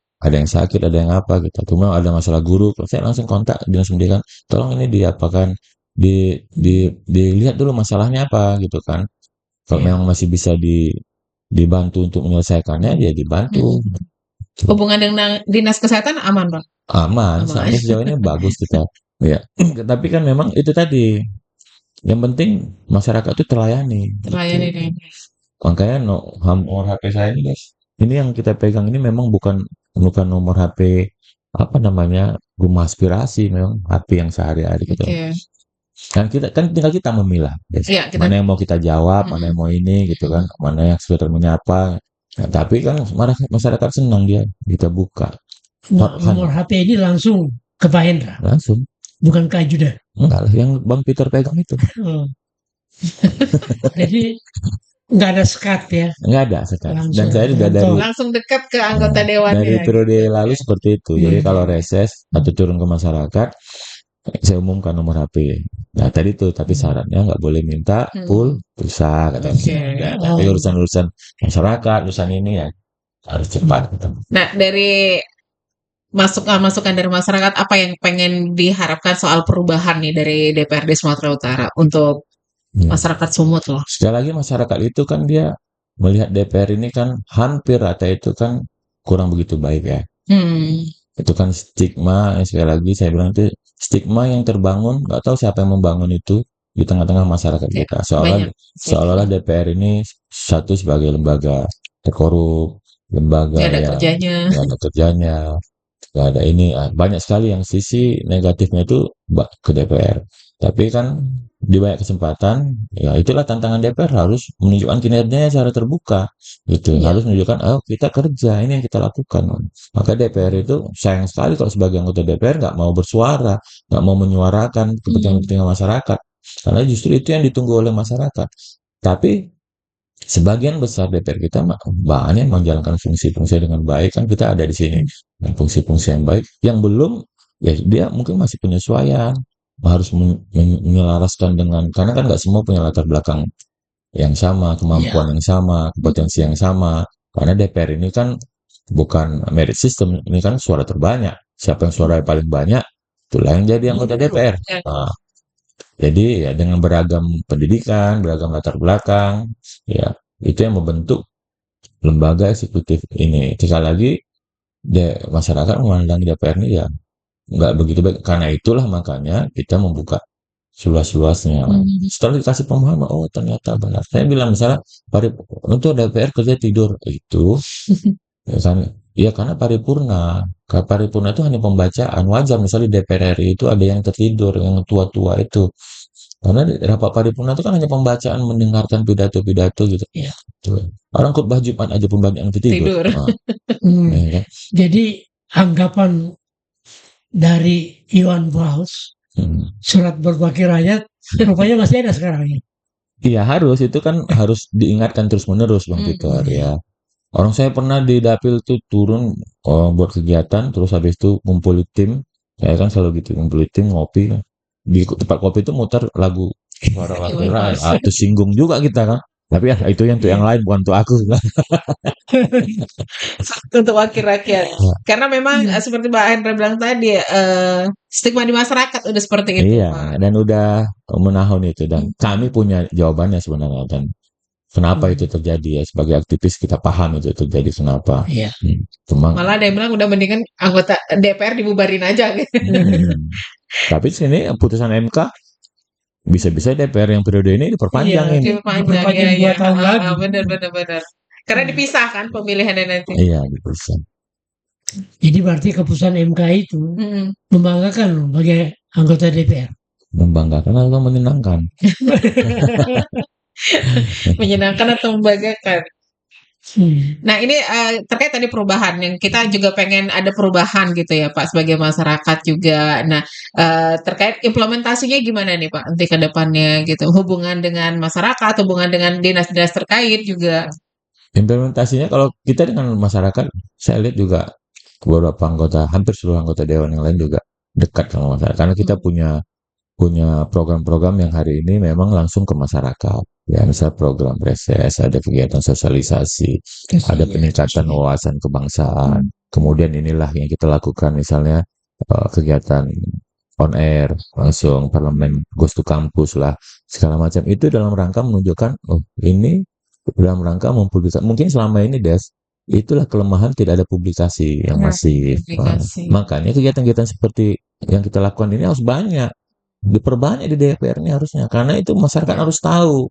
sakit, ada yang apa gitu. Cuma ada masalah guru, saya langsung kontak dinas pendidikan. Tolong ini diapakan, dilihat dulu masalahnya apa gitu kan. Kalau memang masih bisa dibantu untuk menyelesaikannya, ya dibantu. Hubungan dengan dinas kesehatan aman, Pak? Aman. Sampai sejauh ini bagus kita. Ya. Tapi kan memang itu tadi. Yang penting masyarakat itu terlayani. Terlayani deh. Makanya nomor HP saya ini guys, ini yang kita pegang ini memang bukan nomor HP rumah aspirasi, memang HP yang sehari-hari gitu. Oke. Kan tinggal kita memilah, guys. Iya, Mana yang mau kita jawab, mana yang mau ini gitu kan, mana yang sekedar menyapa. Nah, tapi kan masyarakat senang dia kita buka. Nah, nomor HP ini langsung ke Pak Hendra, Langsung. bukan ke ajudan. Enggak lah, yang Bang Peter pegang itu. Jadi nggak ada sekat ya. Nggak ada sekarang. Langsung. Dan saya juga Langsung dekat ke anggota dewannya. dari periode lalu seperti itu. Jadi kalau reses atau turun ke masyarakat, saya umumkan nomor HP. Nah tadi tuh, tapi syaratnya nggak boleh minta pulsa katanya. Tapi urusan masyarakat, urusan ini ya harus cepat. Nah, dari masukan dari masyarakat, apa yang pengen diharapkan soal perubahan nih dari DPRD Sumatera Utara untuk masyarakat Sumut loh? Sekali lagi masyarakat itu kan dia melihat DPR ini kan hampir rata itu kan kurang begitu baik ya. Itu kan stigma, sekali lagi saya bilang itu stigma yang terbangun, nggak tahu siapa yang membangun itu di tengah-tengah masyarakat Ya, kita. banyak. Seolah-olah DPR ini satu sebagai lembaga terkorup, lembaga Nggak ada yang kerjanya. nggak ada kerjanya, nggak ada ini. Banyak sekali yang sisi negatifnya itu ke DPR. Tapi kan di banyak kesempatan, ya itulah tantangan DPR, harus menunjukkan kinerjanya secara terbuka, gitu. Iya. Harus menunjukkan, oh kita kerja, ini yang kita lakukan. Maka DPR itu sayang sekali kalau sebagai anggota DPR nggak mau bersuara, nggak mau menyuarakan kepentingan-kepentingan masyarakat. Karena justru itu yang ditunggu oleh masyarakat. Tapi sebagian besar DPR kita banyak menjalankan fungsi-fungsi dengan baik, kan kita ada di sini. Dan fungsi-fungsi yang baik, yang belum, ya dia mungkin masih penyesuaian, harus menyelaraskan dengan, karena kan nggak semua punya latar belakang yang sama, kemampuan yang sama, kompetensi yang sama. Karena DPR ini kan bukan merit system, ini kan suara terbanyak. Siapa yang suara paling banyak, itulah yang jadi anggota DPR. Ya. Nah, jadi ya dengan beragam pendidikan, beragam latar belakang, ya itu yang membentuk lembaga eksekutif ini. Sekali lagi, masyarakat memandang DPR ini ya nggak begitu baik. Karena itulah makanya kita membuka seluas-luasnya. Setelah dikasih pemahaman, oh ternyata benar. Saya bilang misalnya, untuk DPR kerja tidur itu, ya kan, ya karena paripurna. Karena paripurna itu hanya pembacaan. Wajar misalnya di DPR RI itu ada yang tertidur, yang tua-tua itu. Karena di rapat paripurna itu kan hanya pembacaan, mendengarkan pidato-pidato gitu. Iya. Orang khotbah Jumat aja pun banyak yang tertidur. Tidur. Ya kan? Jadi anggapan dari Iwan Fals, surat berbagi rakyat, rupanya masih ada sekarang ya. Iya harus, itu kan harus diingatkan terus-menerus Bang Peter ya. Orang saya pernah di dapil tuh turun buat kegiatan, terus habis itu ngumpul tim. Saya kan selalu gitu, ngumpul tim, ngopi. Di tempat kopi itu muter lagu suara wakil rakyat, atau singgung juga kita kan. Tapi ya itu yang untuk yang lain, bukan untuk aku. Untuk wakil rakyat. Karena memang seperti Mbak Hendra bilang tadi, stigma di masyarakat udah seperti itu. Iya, dan udah menahun itu. Dan kami punya jawabannya sebenarnya. Dan kenapa itu terjadi ya, sebagai aktivis kita paham itu terjadi kenapa. Iya. Cuma Malah ada yang bilang udah mendingan anggota DPR dibubarin aja. tapi sini putusan MK bisa-bisa DPR yang periode ini diperpanjang ini. Diperpanjang 2 tahun lagi. Benar. Karena dipisahkan pemilihannya nanti. Iya, bisa. Jadi berarti keputusan MK itu membanggakan loh bagi anggota DPR. Membanggakan atau menyenangkan? Menyenangkan atau membanggakan? Nah ini terkait tadi perubahan yang kita juga pengen ada perubahan gitu ya Pak sebagai masyarakat juga. Nah terkait implementasinya gimana nih Pak nanti ke depannya gitu, hubungan dengan masyarakat, hubungan dengan dinas-dinas terkait juga. Implementasinya kalau kita dengan masyarakat, saya lihat juga beberapa anggota, hampir seluruh anggota dewan yang lain juga dekat sama masyarakat. Karena kita punya program-program yang hari ini memang langsung ke masyarakat. Ya, misal program reses, ada kegiatan sosialisasi, ada peningkatan wawasan kebangsaan. Kemudian inilah yang kita lakukan, misalnya kegiatan on air, langsung parlemen, goes to campus lah, segala macam. Itu dalam rangka menunjukkan, oh ini dalam rangka mempublikasikan. Mungkin selama ini itulah kelemahan, tidak ada publikasi yang masif. Makanya kegiatan-kegiatan seperti yang kita lakukan ini harus banyak. Diperbanyak di DPR ini harusnya, karena itu masyarakat harus tahu.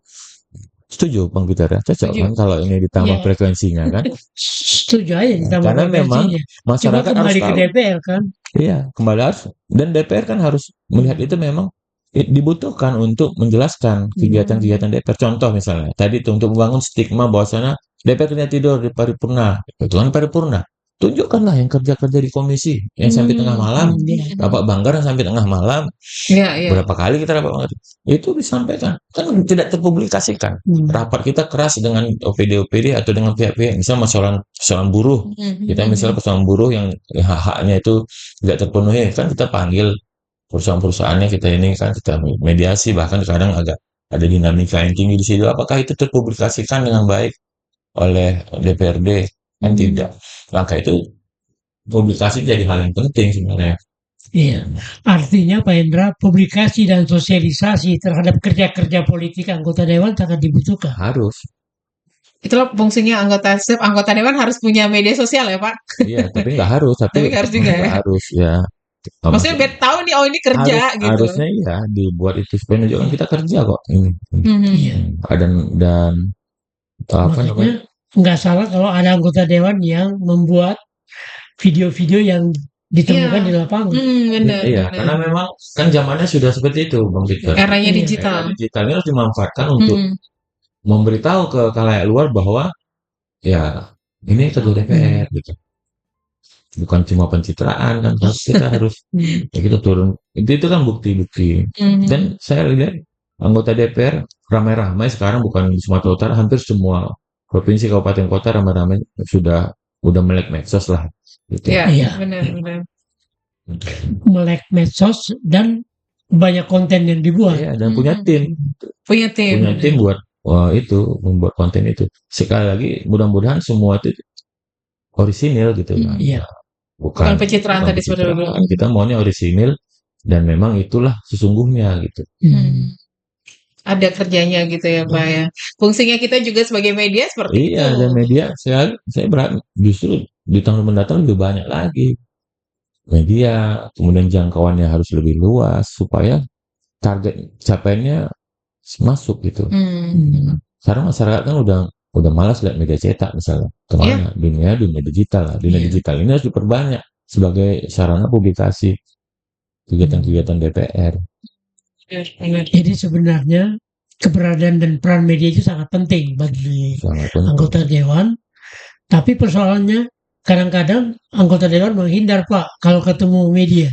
Setuju Bang Peter ya? Cocok kan kalau ini ditambah frekuensinya kan? Setuju aja ditambah Karena memang frekuensinya. masyarakat Cuma harus kembali ke tahu. DPR kan. Iya, kembali harus. Dan DPR kan harus melihat itu memang dibutuhkan untuk menjelaskan kegiatan-kegiatan DPR. Contoh misalnya, tadi itu untuk membangun stigma bahwasanya DPR tidak tidur di paripurna. Itu kan paripurna. Tunjukkanlah yang kerja-kerja di komisi yang sampai tengah malam, rapat banggar yang sampai tengah malam. Berapa kali kita rapat banggar itu disampaikan, kan tidak terpublikasikan. Rapat kita keras dengan OPD atau dengan pihak-pihak, misalnya persoalan buruh. Kita misalnya persoalan buruh yang hak-haknya itu tidak terpenuhi, kan kita panggil perusahaan-perusahaannya, kita ini kan kita mediasi, bahkan kadang agak ada dinamika yang tinggi di situ. Apakah itu terpublikasikan dengan baik oleh DPRD? Kan tidak. Langkah itu publikasi jadi hal yang penting sebenarnya. Iya. Artinya Pak Hendra, publikasi dan sosialisasi terhadap kerja-kerja politik anggota dewan sangat dibutuhkan. Harus. Itulah fungsinya setiap anggota dewan harus punya media sosial ya Pak. Iya, tapi nggak harus. Tapi harus juga ya. Harus ya. Maksudnya biar tahu nih, oh ini kerja gitu. Harusnya ya dibuat itu supaya menunjukkan kita kerja kok ini. Iya. Dan apa namanya? Makanya nggak salah kalau ada anggota dewan yang membuat video-video yang ditemukan Iya. di lapangan. Benar. Iya, karena memang kan zamannya sudah seperti itu, Bang Peter. Eranya Iya. digital. Era digital ini harus dimanfaatkan untuk memberitahu ke khalayak luar bahwa ya ini kerja DPR gitu. Bukan cuma pencitraan kan, kita harus ya kita turun. Itu kan bukti-bukti. Dan saya lihat anggota DPR ramai-ramai sekarang bukan di Sumatera Utara, hampir semua provinsi, kabupaten, kota ramai-ramai udah melek medsos lah. Gitu. Iya, Iya. benar. Melek medsos dan banyak konten yang dibuat. Iya, dan punya tim. Punya tim. Punya tim buat membuat konten itu. Sekali lagi, mudah-mudahan semua itu orisinil gitu kan. Iya. Bukan pencitraan tadi seperti itu. Kita maunya orisinil dan memang itulah sesungguhnya gitu. Ada kerjanya gitu ya Pak ya. Fungsinya kita juga sebagai media seperti itu. Iya, dan media saya berharap justru di tahun mendatang lebih banyak lagi media, kemudian jangkauannya harus lebih luas supaya target capaiannya masuk gitu. Sekarang masyarakat kan udah malas lihat media cetak misalnya. Kemana? Dunia digital lah. Dunia digital ini harus diperbanyak sebagai sarana publikasi kegiatan-kegiatan DPR. Jadi sebenarnya keberadaan dan peran media itu sangat penting bagi anggota dewan. Tapi persoalannya kadang-kadang anggota dewan menghindar Pak kalau ketemu media.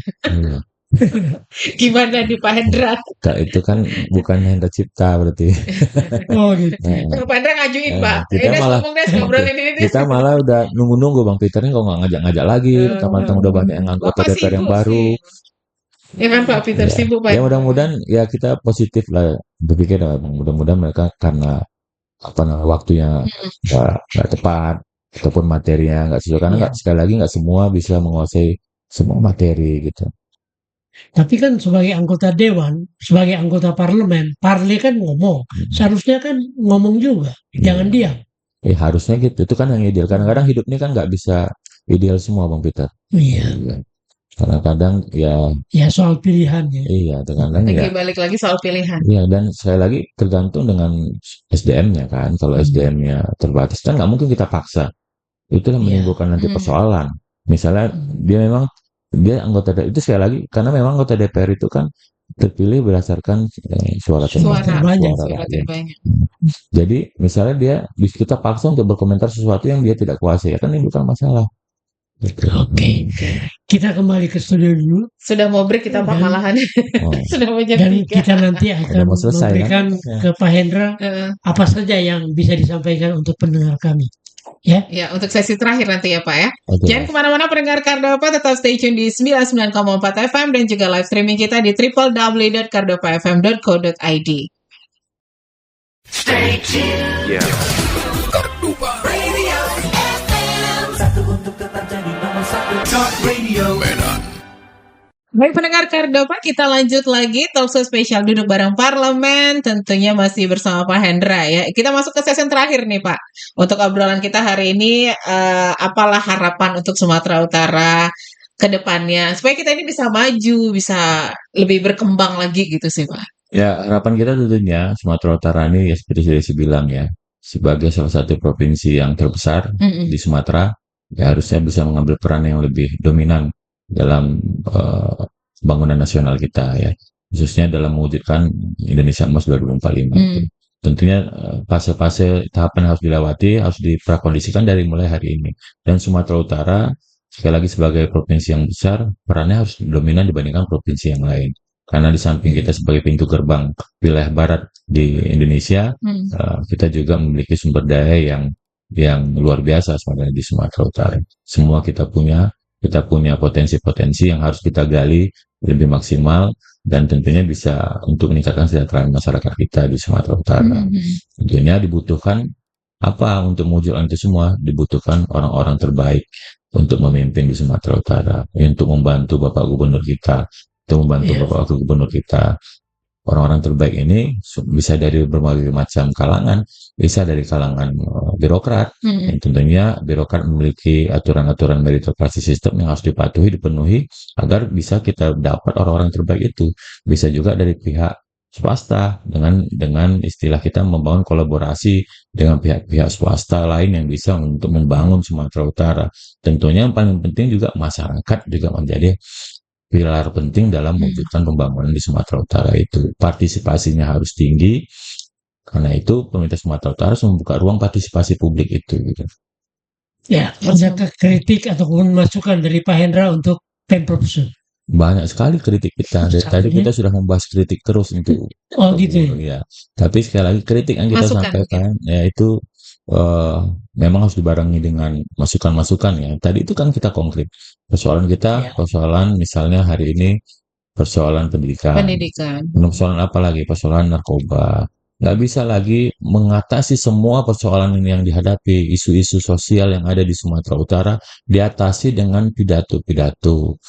Gimana nih Pak Hendra? Itu kan bukan Hendra Cipta berarti. Oh gitu. Pak Hendra ngajuin Pak. Kita malah udah nunggu-nunggu Bang Peter ini kok nggak ngajak-ngajak lagi. Kapan-kapan udah banyak yang anggota DPR yang baru. Ya kan Pak Peter sibuk Pak. Ya mudah-mudahan ya kita positif lah berpikir mudah-mudahan mereka karena waktunya nggak tepat ataupun materinya nggak sesuai karena sekali lagi nggak semua bisa menguasai semua materi gitu. Tapi kan sebagai anggota dewan, sebagai anggota parlemen kan ngomong. Seharusnya kan ngomong juga, jangan diam. Harusnya gitu. Itu kan yang ideal. Kadang-kadang hidup ini kan nggak bisa ideal semua Bang Peter. Iya. Kadang-kadang ya soal pilihannya. Iya, kadang-kadang balik lagi soal pilihan. Iya, dan sekali lagi tergantung dengan SDM-nya kan. Kalau SDM-nya terbatas kan nggak mungkin kita paksa. Itulah menimbulkan nanti persoalan. Misalnya dia anggota itu sekali lagi karena memang anggota DPR itu kan terpilih berdasarkan suara terbanyak. Jadi misalnya kita paksa untuk berkomentar sesuatu yang dia tidak kuasai, kan ini bukan masalah. Oke. Kita kembali ke studio dulu. Sudah mau break kita Pak malahan. Sudah mau jam 3. Dan kita nanti akan memberikan ke Pak Hendra apa saja yang bisa disampaikan untuk pendengar kami. Ya, untuk sesi terakhir nanti ya Pak ya. Jangan kemana-mana pendengar Kardopa, tetap stay tune di 99,4 FM dan juga live streaming kita di www.kardopafm.co.id. Stay tuned. Kardopa Radio FM. Satu untuk tetap jadi nomor satu. Talk Radio Medan. Baik pendengar Kardopa, kita lanjut lagi talkshow spesial duduk bareng parlemen. Tentunya masih bersama Pak Hendra ya. Kita masuk ke sesi terakhir nih Pak. Untuk obrolan kita hari ini, apalah harapan untuk Sumatera Utara ke depannya supaya kita ini bisa maju, bisa lebih berkembang lagi gitu sih Pak. Ya, harapan kita tentunya Sumatera Utara ini ya seperti saya bilang ya, sebagai salah satu provinsi yang terbesar di Sumatera, ya harusnya bisa mengambil peran yang lebih dominan dalam pembangunan nasional kita ya, khususnya dalam mewujudkan Indonesia Emas 2045. Tentunya fase-fase tahapan harus dilewati, harus diprakondisikan dari mulai hari ini. Dan Sumatera Utara sekali lagi sebagai provinsi yang besar, perannya harus dominan dibandingkan provinsi yang lain. Karena di samping kita sebagai pintu gerbang wilayah barat di Indonesia, kita juga memiliki sumber daya yang luar biasa sebenarnya di Sumatera Utara. Semua kita punya potensi-potensi yang harus kita gali lebih maksimal dan tentunya bisa untuk meningkatkan kesejahteraan masyarakat kita di Sumatera Utara. Tentunya dibutuhkan untuk mewujudkan itu semua, dibutuhkan orang-orang terbaik untuk memimpin di Sumatera Utara, untuk membantu Bapak Gubernur kita, untuk membantu Bapak Wakil Gubernur kita orang-orang terbaik ini bisa dari berbagai macam kalangan, bisa dari kalangan birokrat, yang tentunya birokrat memiliki aturan-aturan meritokrasi sistem yang harus dipatuhi, dipenuhi, agar bisa kita dapat orang-orang terbaik itu. Bisa juga dari pihak swasta, dengan istilah kita membangun kolaborasi dengan pihak-pihak swasta lain yang bisa untuk membangun Sumatera Utara. Tentunya yang paling penting juga masyarakat juga menjadi pilar penting dalam mewujudkan pembangunan di Sumatera Utara itu. Partisipasinya harus tinggi, karena itu pemerintah Sumatera Utara harus membuka ruang partisipasi publik itu. Gitu. Ya, adakah kritik ataupun masukan dari Pak Hendra untuk Pemprov Sud? Banyak sekali kritik kita. Dari tadi kita sudah membahas kritik terus untuk gitu ya. Tapi sekali lagi kritik yang kita sampaikan yaitu memang harus dibarengi dengan masukan-masukan ya. Tadi itu kan kita konkret. Persoalan kita, persoalan misalnya hari ini persoalan pendidikan. Persoalan apa lagi? Persoalan narkoba. Nggak bisa lagi mengatasi semua persoalan ini yang dihadapi, isu-isu sosial yang ada di Sumatera Utara diatasi dengan pidato-pidato,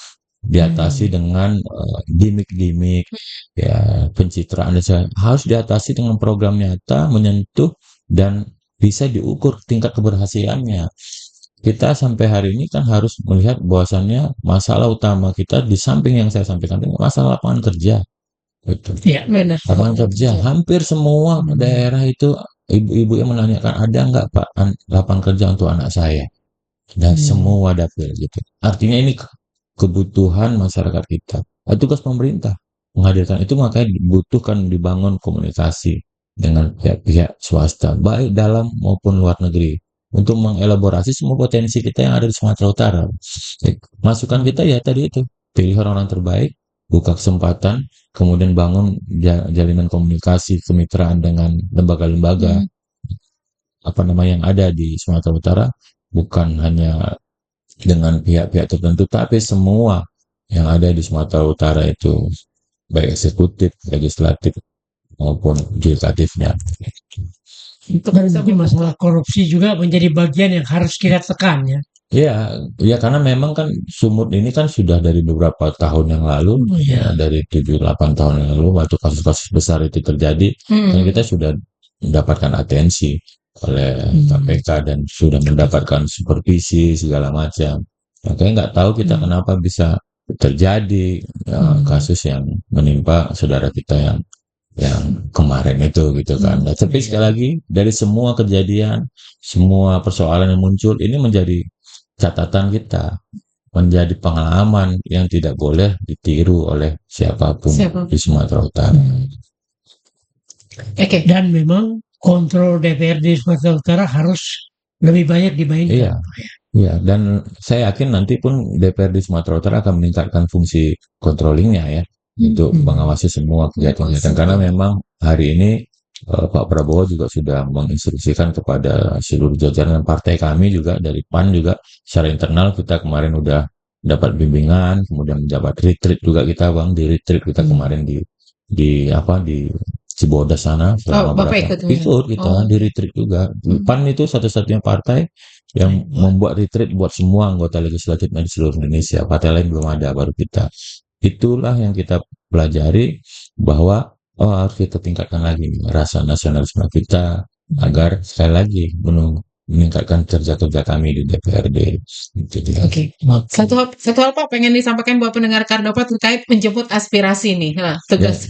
diatasi dengan gimmick-gimmick, ya pencitraan. Harus diatasi dengan program nyata, menyentuh dan bisa diukur tingkat keberhasilannya. Kita sampai hari ini kan harus melihat bahwasannya masalah utama kita di samping yang saya sampaikan ini masalah lapangan kerja. Betul. Ya, benar. Lapangan kerja. Hampir semua daerah itu ibu-ibu yang menanyakan, ada nggak Pak lapangan kerja untuk anak saya? Dan semua dapil gitu. Artinya ini kebutuhan masyarakat kita. Tugas pemerintah menghadirkan itu, makanya dibutuhkan dibangun komunikasi dengan pihak-pihak swasta, baik dalam maupun luar negeri, untuk mengelaborasi semua potensi kita yang ada di Sumatera Utara. Masukan kita ya tadi itu, pilih orang-orang terbaik, buka kesempatan, kemudian bangun jalinan komunikasi kemitraan dengan lembaga-lembaga yang ada di Sumatera Utara, bukan hanya dengan pihak-pihak tertentu, tapi semua yang ada di Sumatera Utara itu, baik eksekutif, legislatif maupun yudikatifnya. Itu kan mungkin masalah korupsi juga menjadi bagian yang harus kita tekan ya. Ya karena memang kan sumut ini kan sudah dari beberapa tahun yang lalu, dari 7-8 tahun yang lalu waktu kasus-kasus besar itu terjadi, dan kita sudah mendapatkan atensi oleh KPK dan sudah mendapatkan supervisi segala macam. Makanya nggak tahu kita kenapa bisa terjadi kasus yang menimpa saudara kita yang kemarin itu gitu kan. Tapi sekali lagi dari semua kejadian, semua persoalan yang muncul ini menjadi catatan kita, menjadi pengalaman yang tidak boleh ditiru oleh siapapun di Sumatera Utara. Dan memang kontrol DPRD Sumatera Utara harus lebih banyak dimainkan. Iya, dan saya yakin nanti pun DPRD Sumatera Utara akan meningkatkan fungsi controllingnya ya, untuk mengawasi semua kegiatan-kegiatan. Karena memang hari ini Pak Prabowo juga sudah menginstruksikan kepada seluruh jajaran partai kami juga, dari PAN juga secara internal kita kemarin udah dapat bimbingan, kemudian mendapat retreat juga kita Bang, di retreat kita kemarin di Cibodas sana selama ikut kita di retreat juga. PAN itu satu-satunya partai yang membuat retreat buat semua anggota legislatifnya di seluruh Indonesia. Partai lain belum ada, baru kita. Itulah yang kita pelajari, bahwa harus kita tingkatkan lagi rasa nasionalisme kita agar sekali lagi meningkatkan kerja-kerja kami di DPRD. Satu hal Pak pengen disampaikan buat pendengar Kardopat terkait menjemput aspirasi nih, tugas.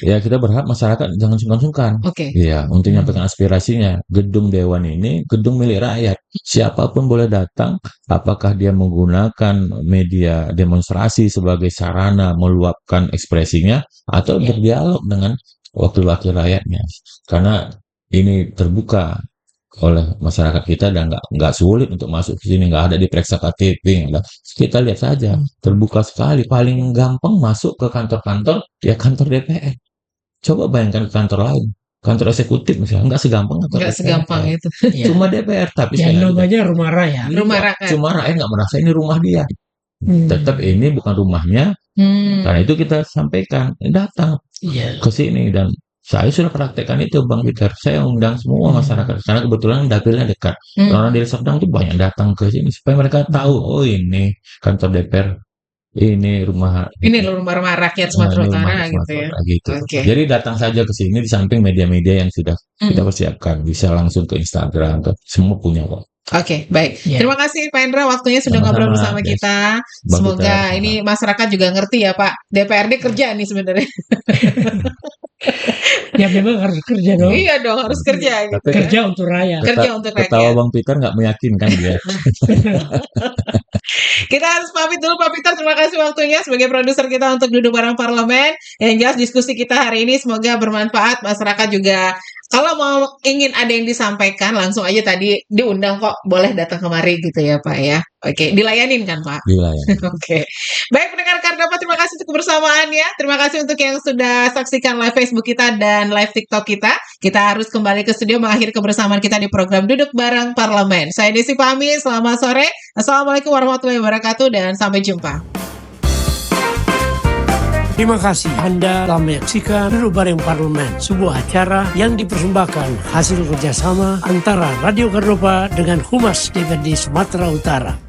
Ya kita berharap masyarakat jangan sungkan-sungkan. Ya, untuk menyampaikan aspirasinya. Gedung Dewan ini gedung milik rakyat. Siapapun boleh datang, apakah dia menggunakan media demonstrasi sebagai sarana meluapkan ekspresinya atau berdialog dengan wakil-wakil rakyatnya. Karena ini terbuka oleh masyarakat kita dan nggak sulit untuk masuk ke sini, nggak ada diperiksa KTP, kita lihat saja, terbuka sekali. Paling gampang masuk ke kantor-kantor, ya kantor DPR. Coba bayangkan ke kantor lain, kantor eksekutif misalnya, nggak segampang itu. Cuma DPR, tapi namanya rumah rakyat. Cuma rakyat nggak merasa ini rumah dia. Tetap ini bukan rumahnya, karena itu kita sampaikan, datang ke sini. Dan saya sudah praktekkan itu Bang Peter. Saya undang semua masyarakat, karena kebetulan dapilnya dekat. Orang dari Serdang itu banyak datang ke sini supaya mereka tahu, oh ini kantor DPR ini rumah Ini loh rumah rakyat Sumatera ini rumah Utara gitu Sumatera ya. Utara gitu. Oke. Jadi datang saja ke sini di samping media-media yang sudah kita Mm. persiapkan. Bisa langsung ke Instagram, semua punya kok. Oke, baik. Ya. Terima kasih Pak Hendra waktunya sudah ngobrol Sama-sama, bersama Des. kita. Bang Semoga Peter, ini masyarakat juga ngerti ya Pak. DPRD kerja nih sebenarnya. Ya memang harus kerja dong. Iya dong, harus kerja gitu. Tapi Kerja untuk rakyat. Kerja untuk ketawa rakyat. Bang Peter nggak meyakinkan dia. Kita harus pamit dulu Pak Peter. Terima kasih waktunya sebagai produser kita untuk duduk bareng parlemen. Yang jelas diskusi kita hari ini semoga bermanfaat. Masyarakat juga kalau mau ingin ada yang disampaikan langsung aja tadi diundang kok, boleh datang kemari gitu ya Pak ya. Oke, dilayanin kan Pak? Gila ya. Oke. Baik pendengar Kardapa, terima kasih untuk kebersamaannya. Terima kasih untuk yang sudah saksikan live Facebook kita dan live TikTok kita. Kita harus kembali ke studio mengakhiri kebersamaan kita di program Duduk Bareng Parlemen. Saya Desi pamit, selamat sore. Assalamualaikum warahmatullahi wabarakatuh dan sampai jumpa. Terima kasih Anda telah menyaksikan Duduk Bareng Parlemen, sebuah acara yang dipersembahkan hasil kerjasama antara Radio Kardapa dengan Humas DPRD Sumatera Utara.